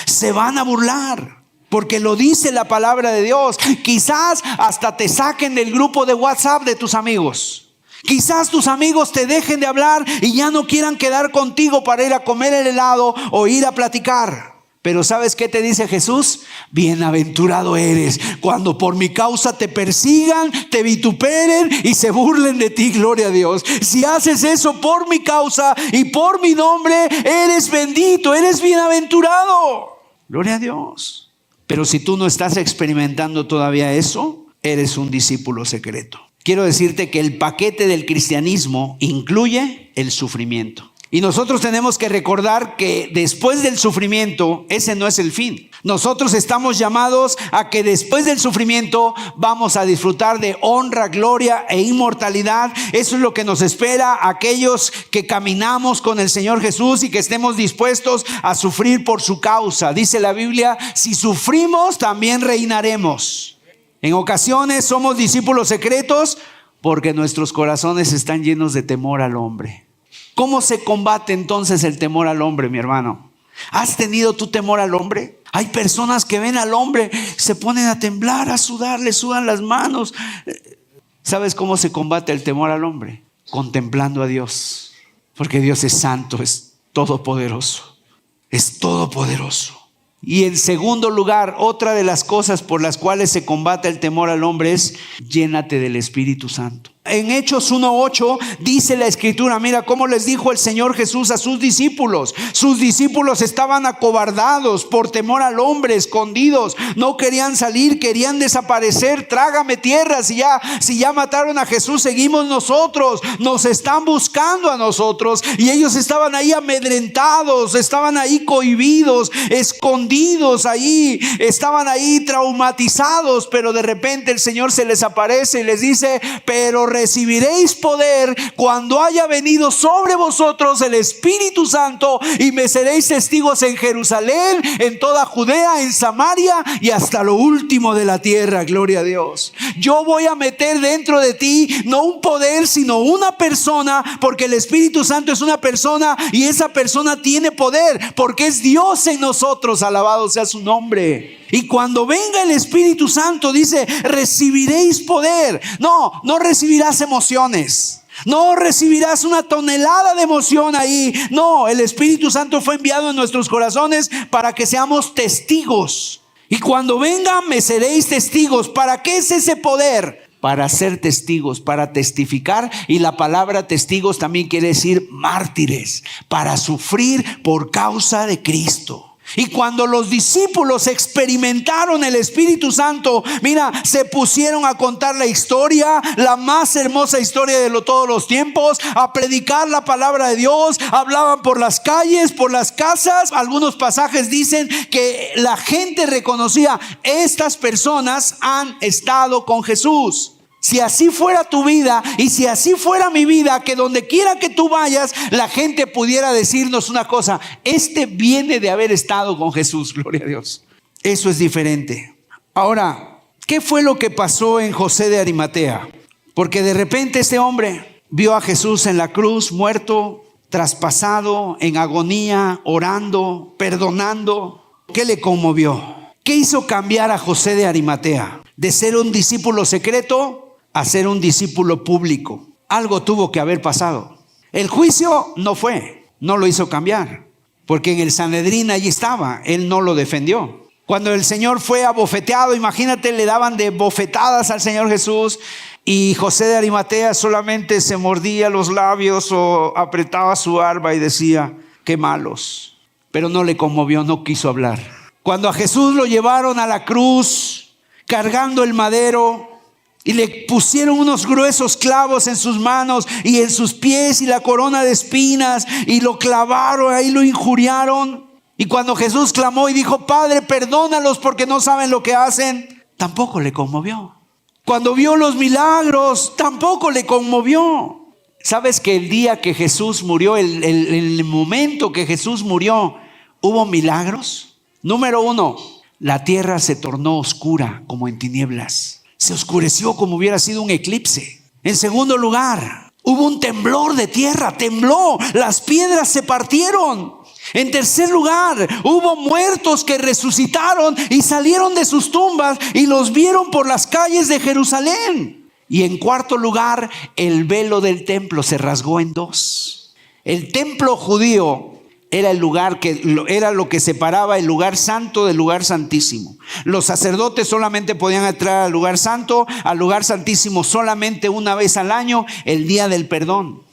se van a burlar, porque lo dice la palabra de Dios. Quizás hasta te saquen del grupo de WhatsApp de tus amigos. Quizás tus amigos te dejen de hablar y ya no quieran quedar contigo para ir a comer el helado o ir a platicar. Pero ¿sabes qué te dice Jesús? Bienaventurado eres cuando por mi causa te persigan, te vituperen y se burlen de ti. Gloria a Dios. Si haces eso por mi causa y por mi nombre, eres bendito, eres bienaventurado. Gloria a Dios. Pero si tú no estás experimentando todavía eso, eres un discípulo secreto. Quiero decirte que el paquete del cristianismo incluye el sufrimiento. Y nosotros tenemos que recordar que después del sufrimiento, ese no es el fin. Nosotros estamos llamados a que después del sufrimiento vamos a disfrutar de honra, gloria e inmortalidad. Eso es lo que nos espera a aquellos que caminamos con el Señor Jesús y que estemos dispuestos a sufrir por su causa. Dice la Biblia, si sufrimos, también reinaremos. En ocasiones somos discípulos secretos porque nuestros corazones están llenos de temor al hombre. ¿Cómo se combate entonces el temor al hombre, mi hermano? ¿Has tenido tu temor al hombre? Hay personas que ven al hombre, se ponen a temblar, a sudar, le sudan las manos. ¿Sabes cómo se combate el temor al hombre? Contemplando a Dios. Porque Dios es santo, es todopoderoso. Es todopoderoso. Y en segundo lugar, otra de las cosas por las cuales se combate el temor al hombre es llénate del Espíritu Santo. En Hechos 1:8 dice la Escritura, mira cómo les dijo el Señor Jesús a sus discípulos. Sus discípulos estaban acobardados por temor al hombre, escondidos. No querían salir, querían desaparecer. Trágame tierra, si ya mataron a Jesús, seguimos nosotros. Nos están buscando a nosotros. Y ellos estaban ahí amedrentados, estaban ahí cohibidos, escondidos ahí, estaban ahí traumatizados. Pero de repente el Señor se les aparece y les dice, pero recibiréis poder cuando haya venido sobre vosotros el Espíritu Santo, y me seréis testigos en Jerusalén, en toda Judea, en Samaria y hasta lo último de la tierra. Gloria a Dios. Yo voy a meter dentro de ti no un poder, sino una persona, porque el Espíritu Santo es una persona y esa persona tiene poder porque es Dios en nosotros. Alabado sea su nombre. Y cuando venga el Espíritu Santo, dice, recibiréis poder. No recibirás emociones. No recibirás una tonelada de emoción ahí. No, el Espíritu Santo fue enviado en nuestros corazones para que seamos testigos. Y cuando venga, me seréis testigos. ¿Para qué es ese poder? Para ser testigos, para testificar. Y la palabra testigos también quiere decir mártires, para sufrir por causa de Cristo. Y cuando los discípulos experimentaron el Espíritu Santo, mira, se pusieron a contar la historia, la más hermosa historia de todos los tiempos, a predicar la palabra de Dios. Hablaban por las calles, por las casas. Algunos pasajes dicen que la gente reconocía: estas personas han estado con Jesús. Si así fuera tu vida y si así fuera mi vida, que donde quiera que tú vayas, la gente pudiera decirnos una cosa: este viene de haber estado con Jesús. Gloria a Dios. Eso es diferente. Ahora, ¿qué fue lo que pasó en José de Arimatea? Porque de repente este hombre vio a Jesús en la cruz, muerto, traspasado, en agonía, orando, perdonando. ¿Qué le conmovió? ¿Qué hizo cambiar a José de Arimatea? De ser un discípulo secreto a ser un discípulo público. Algo tuvo que haber pasado. El juicio no lo hizo cambiar, porque en el Sanedrín allí estaba, él no lo defendió. Cuando el Señor fue abofeteado, imagínate, le daban de bofetadas al Señor Jesús, y José de Arimatea solamente se mordía los labios o apretaba su barba y decía: qué malos. Pero no le conmovió, no quiso hablar. Cuando a Jesús lo llevaron a la cruz, cargando el madero, y le pusieron unos gruesos clavos en sus manos y en sus pies y la corona de espinas, y lo clavaron ahí, lo injuriaron. Y cuando Jesús clamó y dijo: Padre, perdónalos porque no saben lo que hacen, tampoco le conmovió. Cuando vio los milagros, tampoco le conmovió. ¿Sabes que el día que Jesús murió, el momento que Jesús murió, hubo milagros? Número 1, la tierra se tornó oscura como en tinieblas. Se oscureció como hubiera sido un eclipse. En segundo lugar, hubo un temblor de tierra, tembló, las piedras se partieron. En tercer lugar, hubo muertos que resucitaron y salieron de sus tumbas y los vieron por las calles de Jerusalén. Y en cuarto lugar, el velo del templo se rasgó en dos. El templo judío era el lugar era lo que separaba el lugar santo del lugar santísimo. Los sacerdotes solamente podían entrar al lugar santo, al lugar santísimo solamente una vez al año, el día del perdón.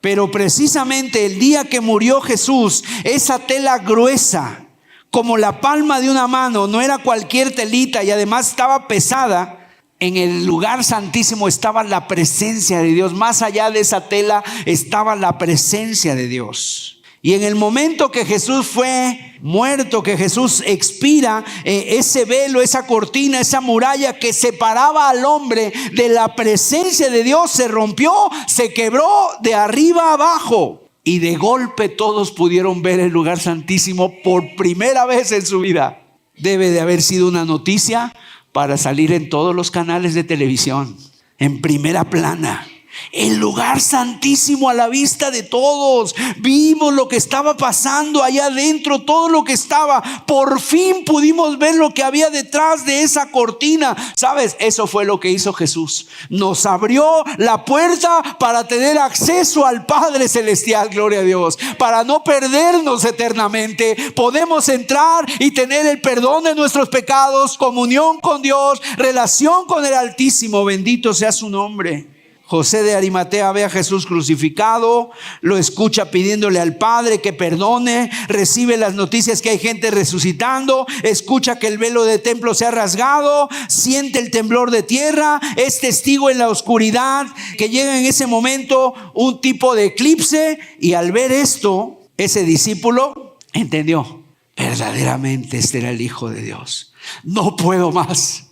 Pero precisamente el día que murió Jesús, esa tela gruesa, como la palma de una mano, no era cualquier telita, y además estaba pesada. En el lugar santísimo estaba la presencia de Dios. Más allá de esa tela estaba la presencia de Dios. Y en el momento que Jesús fue muerto, que Jesús expira, ese velo, esa cortina, esa muralla que separaba al hombre de la presencia de Dios se rompió, se quebró de arriba a abajo. Y de golpe todos pudieron ver el lugar santísimo por primera vez en su vida. Debe de haber sido una noticia para salir en todos los canales de televisión, en primera plana. El lugar santísimo a la vista de todos. Vimos lo que estaba pasando allá adentro, todo lo que estaba. Por fin pudimos ver lo que había detrás de esa cortina. ¿Sabes? Eso fue lo que hizo Jesús. Nos abrió la puerta para tener acceso al Padre Celestial, gloria a Dios. Para no perdernos eternamente. Podemos entrar y tener el perdón de nuestros pecados, comunión con Dios, relación con el Altísimo. Bendito sea su nombre. José de Arimatea ve a Jesús crucificado, lo escucha pidiéndole al Padre que perdone, recibe las noticias que hay gente resucitando, escucha que el velo del templo se ha rasgado, siente el temblor de tierra, es testigo en la oscuridad, que llega en ese momento un tipo de eclipse, y al ver esto, ese discípulo entendió: verdaderamente este era el Hijo de Dios. No puedo más.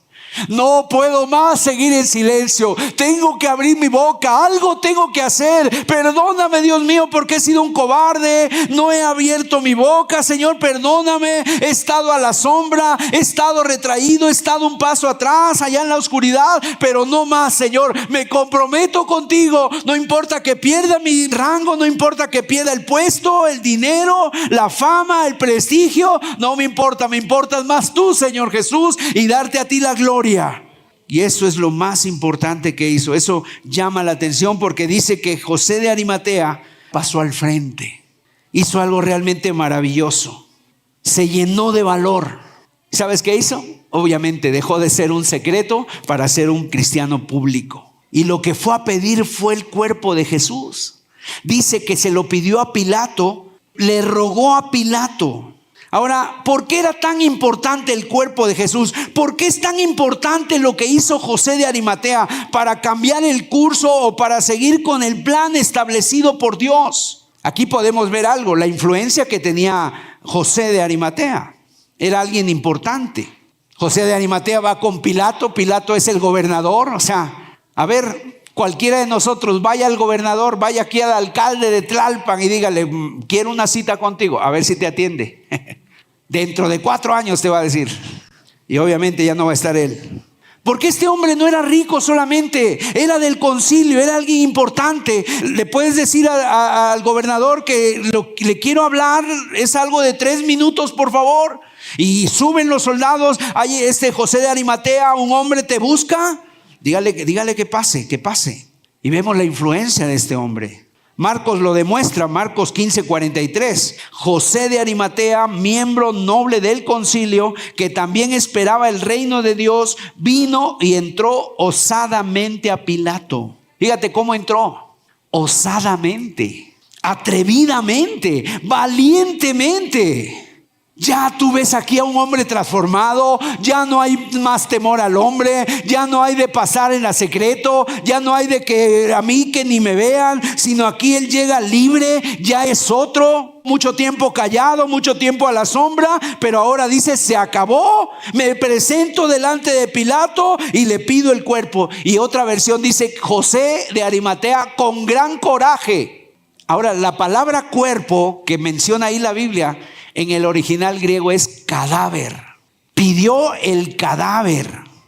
No puedo más seguir en silencio. Tengo que abrir mi boca. Algo tengo que hacer. Perdóname, Dios mío, porque he sido un cobarde. No he abierto mi boca. Señor, perdóname. He estado a la sombra. He estado retraído. He estado un paso atrás, allá en la oscuridad. Pero no más, Señor. Me comprometo contigo. No importa que pierda mi rango. No importa que pierda el puesto, el dinero, la fama, el prestigio. No me importa. Me importas más tú, Señor Jesús, y darte a ti la gloria. Y eso es lo más importante que hizo. Eso llama la atención porque dice que José de Arimatea pasó al frente. Hizo algo realmente maravilloso. Se llenó de valor. ¿Sabes qué hizo? Obviamente dejó de ser un secreto para ser un cristiano público. Y lo que fue a pedir fue el cuerpo de Jesús. Dice que se lo pidió a Pilato, le rogó a Pilato. Ahora, ¿por qué era tan importante el cuerpo de Jesús? ¿Por qué es tan importante lo que hizo José de Arimatea para cambiar el curso o para seguir con el plan establecido por Dios? Aquí podemos ver algo, la influencia que tenía José de Arimatea. Era alguien importante. José de Arimatea va con Pilato. Pilato es el gobernador. O sea, a ver, cualquiera de nosotros vaya al gobernador, vaya aquí al alcalde de Tlalpan y dígale, quiero una cita contigo, a ver si te atiende. Dentro de 4 años te va a decir. Y obviamente ya no va a estar él. Porque este hombre no era rico solamente, era del concilio, era alguien importante. Le puedes decir al gobernador que lo que le quiero hablar es algo de 3 minutos, por favor. Y suben los soldados. Hay José de Arimatea, un hombre te busca. Dígale que pase. Y vemos la influencia de este hombre. Marcos lo demuestra, Marcos 15:43. José de Arimatea, miembro noble del concilio, que también esperaba el reino de Dios, vino y entró osadamente a Pilato. Fíjate cómo entró. Osadamente, atrevidamente, valientemente. Ya tú ves aquí a un hombre transformado. Ya no hay más temor al hombre. Ya no hay de pasar en la secreto. Ya no hay de que a mí que ni me vean. Sino aquí él llega libre. Ya es otro. Mucho tiempo callado, mucho tiempo a la sombra. Pero ahora dice, se acabó. Me presento delante de Pilato y le pido el cuerpo. Y otra versión dice, José de Arimatea con gran coraje. Ahora la palabra cuerpo que menciona ahí la Biblia, en el original griego es cadáver. Pidió el cadáver.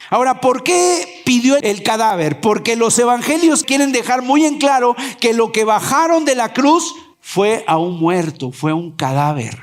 Ahora, ¿por qué pidió el cadáver? Porque los evangelios quieren dejar muy en claro que lo que bajaron de la cruz fue a un muerto, fue un cadáver.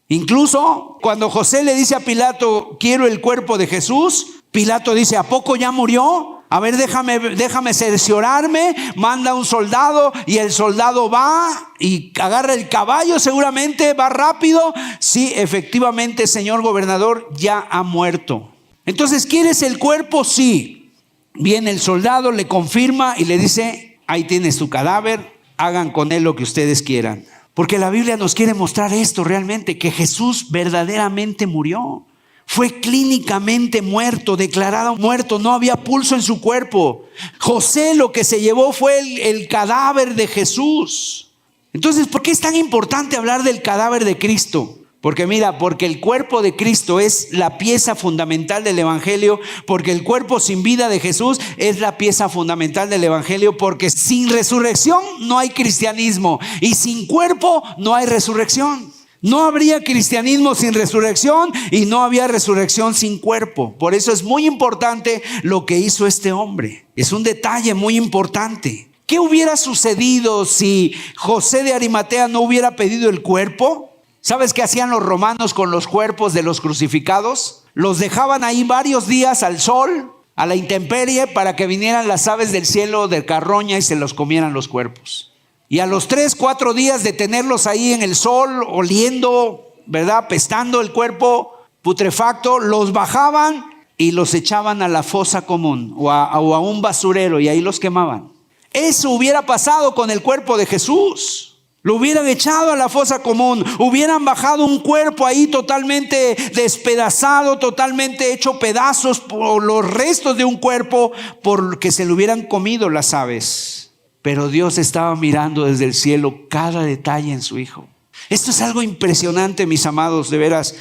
Incluso cuando José le dice a Pilato, quiero el cuerpo de Jesús, Pilato dice, ¿a poco ya murió? A ver, déjame cerciorarme. Manda un soldado y el soldado va y agarra el caballo, seguramente va rápido. Sí, efectivamente, señor gobernador, ya ha muerto. Entonces, ¿quieres el cuerpo? Sí. Viene el soldado, le confirma y le dice, ahí tienes tu cadáver, hagan con él lo que ustedes quieran. Porque la Biblia nos quiere mostrar esto realmente, que Jesús verdaderamente murió. Fue clínicamente muerto, declarado muerto, no había pulso en su cuerpo. José lo que se llevó fue el cadáver de Jesús. Entonces, ¿por qué es tan importante hablar del cadáver de Cristo? Porque mira, porque el cuerpo de Cristo es la pieza fundamental del evangelio, porque el cuerpo sin vida de Jesús es la pieza fundamental del evangelio, porque sin resurrección no hay cristianismo y sin cuerpo no hay resurrección. No habría cristianismo sin resurrección y no había resurrección sin cuerpo. Por eso es muy importante lo que hizo este hombre. Es un detalle muy importante. ¿Qué hubiera sucedido si José de Arimatea no hubiera pedido el cuerpo? ¿Sabes qué hacían los romanos con los cuerpos de los crucificados? Los dejaban ahí varios días al sol, a la intemperie, para que vinieran las aves del cielo de carroña y se los comieran los cuerpos. Y a los 3-4 días de tenerlos ahí en el sol, oliendo, ¿verdad? Apestando el cuerpo putrefacto, los bajaban y los echaban a la fosa común o a un basurero y ahí los quemaban. Eso hubiera pasado con el cuerpo de Jesús. Lo hubieran echado a la fosa común, hubieran bajado un cuerpo ahí totalmente despedazado, totalmente hecho pedazos por los restos de un cuerpo porque se lo hubieran comido las aves. Pero Dios estaba mirando desde el cielo cada detalle en su Hijo. Esto es algo impresionante, mis amados, de veras.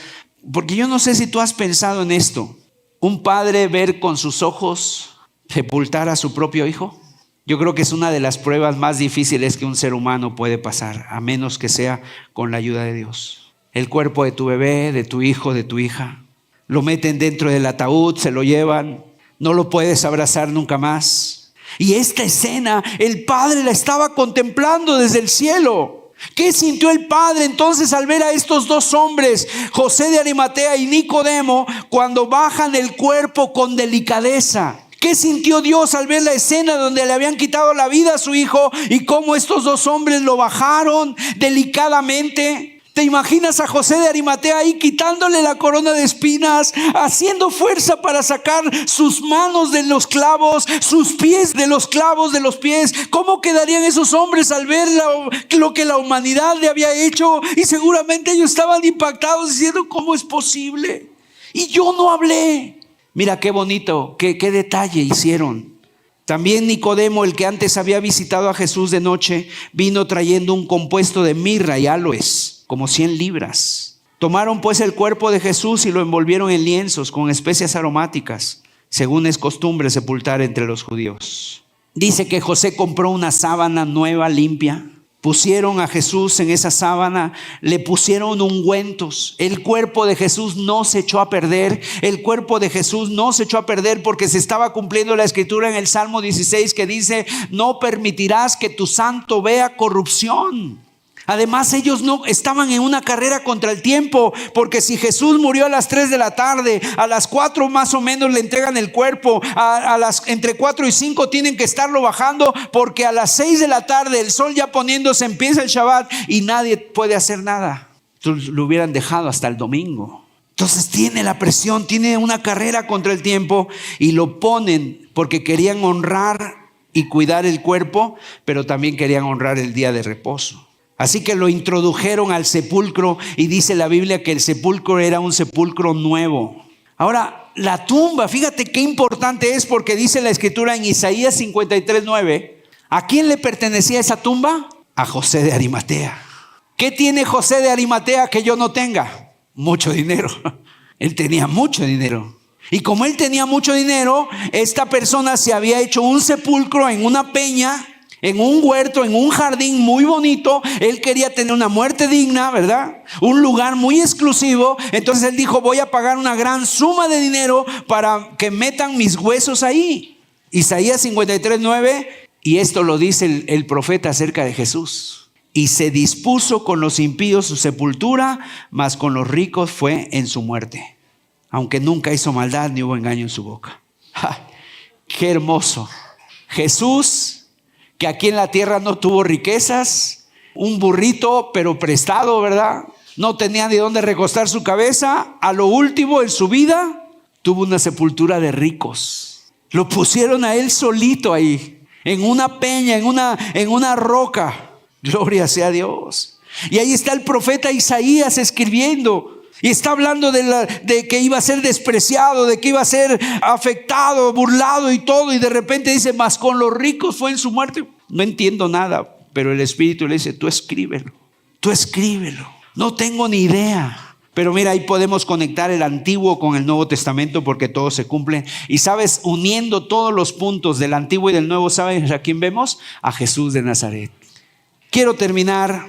Porque yo no sé si tú has pensado en esto. un padre ver con sus ojos sepultar a su propio hijo? Yo creo que es una de las pruebas más difíciles que un ser humano puede pasar, a menos que sea con la ayuda de Dios. El cuerpo de tu bebé, de tu hijo, de tu hija, lo meten dentro del ataúd, se lo llevan, no lo puedes abrazar nunca más. Y esta escena, el padre la estaba contemplando desde el cielo. ¿Qué sintió el padre entonces al ver a estos dos hombres, José de Arimatea y Nicodemo, cuando bajan el cuerpo con delicadeza? ¿Qué sintió Dios al ver la escena donde le habían quitado la vida a su hijo y cómo estos dos hombres lo bajaron delicadamente? ¿Te imaginas a José de Arimatea ahí quitándole la corona de espinas, haciendo fuerza para sacar sus manos de los clavos, sus pies de los clavos de los pies? ¿Cómo quedarían esos hombres al ver lo que la humanidad le había hecho? Y seguramente ellos estaban impactados diciendo, ¿cómo es posible? Y yo no hablé. Mira qué bonito, qué detalle hicieron. También Nicodemo, el que antes había visitado a Jesús de noche, vino trayendo un compuesto de mirra y áloes, como 100 libras. Tomaron pues el cuerpo de Jesús y lo envolvieron en lienzos con especias aromáticas, según es costumbre sepultar entre los judíos. Dice que José compró una sábana nueva, limpia. Pusieron a Jesús en esa sábana, le pusieron ungüentos. El cuerpo de Jesús no se echó a perder. El cuerpo de Jesús no se echó a perder porque se estaba cumpliendo la escritura en el Salmo 16 que dice, no permitirás que tu santo vea corrupción. Además, ellos no estaban en una carrera contra el tiempo, porque si Jesús murió a las 3 de la tarde, a las 4 más o menos le entregan el cuerpo, entre 4 y 5 tienen que estarlo bajando, porque a las 6 de la tarde, el sol ya poniéndose, empieza el Shabbat y nadie puede hacer nada. Entonces lo hubieran dejado hasta el domingo. Entonces tiene la presión, tiene una carrera contra el tiempo y lo ponen porque querían honrar y cuidar el cuerpo, pero también querían honrar el día de reposo. Así que lo introdujeron al sepulcro y dice la Biblia que el sepulcro era un sepulcro nuevo. Ahora, la tumba, fíjate qué importante es porque dice la escritura en Isaías 53:9, ¿a quién le pertenecía esa tumba? A José de Arimatea. ¿Qué tiene José de Arimatea que yo no tenga? Mucho dinero. Él tenía mucho dinero. Y como él tenía mucho dinero, esta persona se había hecho un sepulcro en una peña, en un huerto, en un jardín muy bonito. Él quería tener una muerte digna, ¿verdad? Un lugar muy exclusivo. Entonces él dijo, voy a pagar una gran suma de dinero para que metan mis huesos ahí. Isaías 53:9, y esto lo dice el profeta acerca de Jesús. Y se dispuso con los impíos su sepultura, mas con los ricos fue en su muerte. Aunque nunca hizo maldad ni hubo engaño en su boca. ¡Ja! ¡Qué hermoso! Jesús, que aquí en la tierra no tuvo riquezas, un burrito pero prestado, ¿verdad? No tenía de dónde recostar su cabeza. A lo último en su vida tuvo una sepultura de ricos. Lo pusieron a él solito ahí, en una peña, en una roca. Gloria sea a Dios. Y ahí está el profeta Isaías escribiendo. Y está hablando de que iba a ser despreciado, de que iba a ser afectado, burlado y todo. Y de repente dice, mas con los ricos fue en su muerte. No entiendo nada, pero el Espíritu le dice, tú escríbelo. No tengo ni idea. Pero mira, ahí podemos conectar el Antiguo con el Nuevo Testamento porque todo se cumple. Y sabes, uniendo todos los puntos del Antiguo y del Nuevo, ¿sabes a quién vemos? A Jesús de Nazaret. Quiero terminar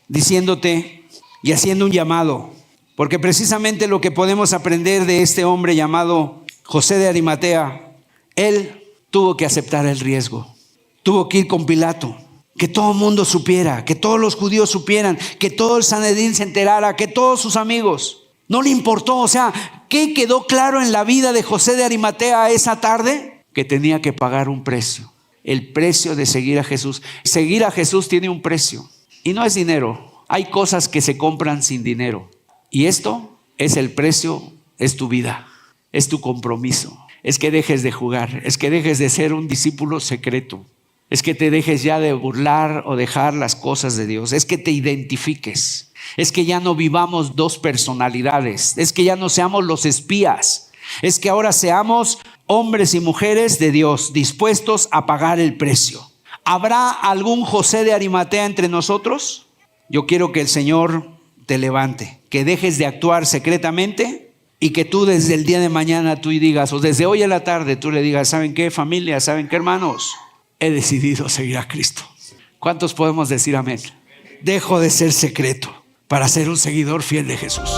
diciéndote y haciendo un llamado. Porque precisamente lo que podemos aprender de este hombre llamado José de Arimatea, él tuvo que aceptar el riesgo. Tuvo que ir con Pilato, que todo el mundo supiera, que todos los judíos supieran, que todo el Sanedrín se enterara, que todos sus amigos. No le importó, o sea, ¿qué quedó claro en la vida de José de Arimatea esa tarde? Que tenía que pagar un precio, el precio de seguir a Jesús. Seguir a Jesús tiene un precio y no es dinero. Hay cosas que se compran sin dinero. Y esto es el precio, es tu vida, es tu compromiso. Es que dejes de jugar, es que dejes de ser un discípulo secreto. Es que te dejes ya de burlar o dejar las cosas de Dios. Es que te identifiques. Es que ya no vivamos dos personalidades. Es que ya no seamos los espías. Es que ahora seamos hombres y mujeres de Dios dispuestos a pagar el precio. ¿Habrá algún José de Arimatea entre nosotros? Yo quiero que el Señor te levante, que dejes de actuar secretamente Y que tú desde el día de mañana tú digas, o desde hoy a la tarde tú le digas, ¿saben qué, familia? ¿Saben qué, hermanos? He decidido seguir a Cristo. ¿Cuántos podemos decir amén? Dejo de ser secreto para ser un seguidor fiel de Jesús.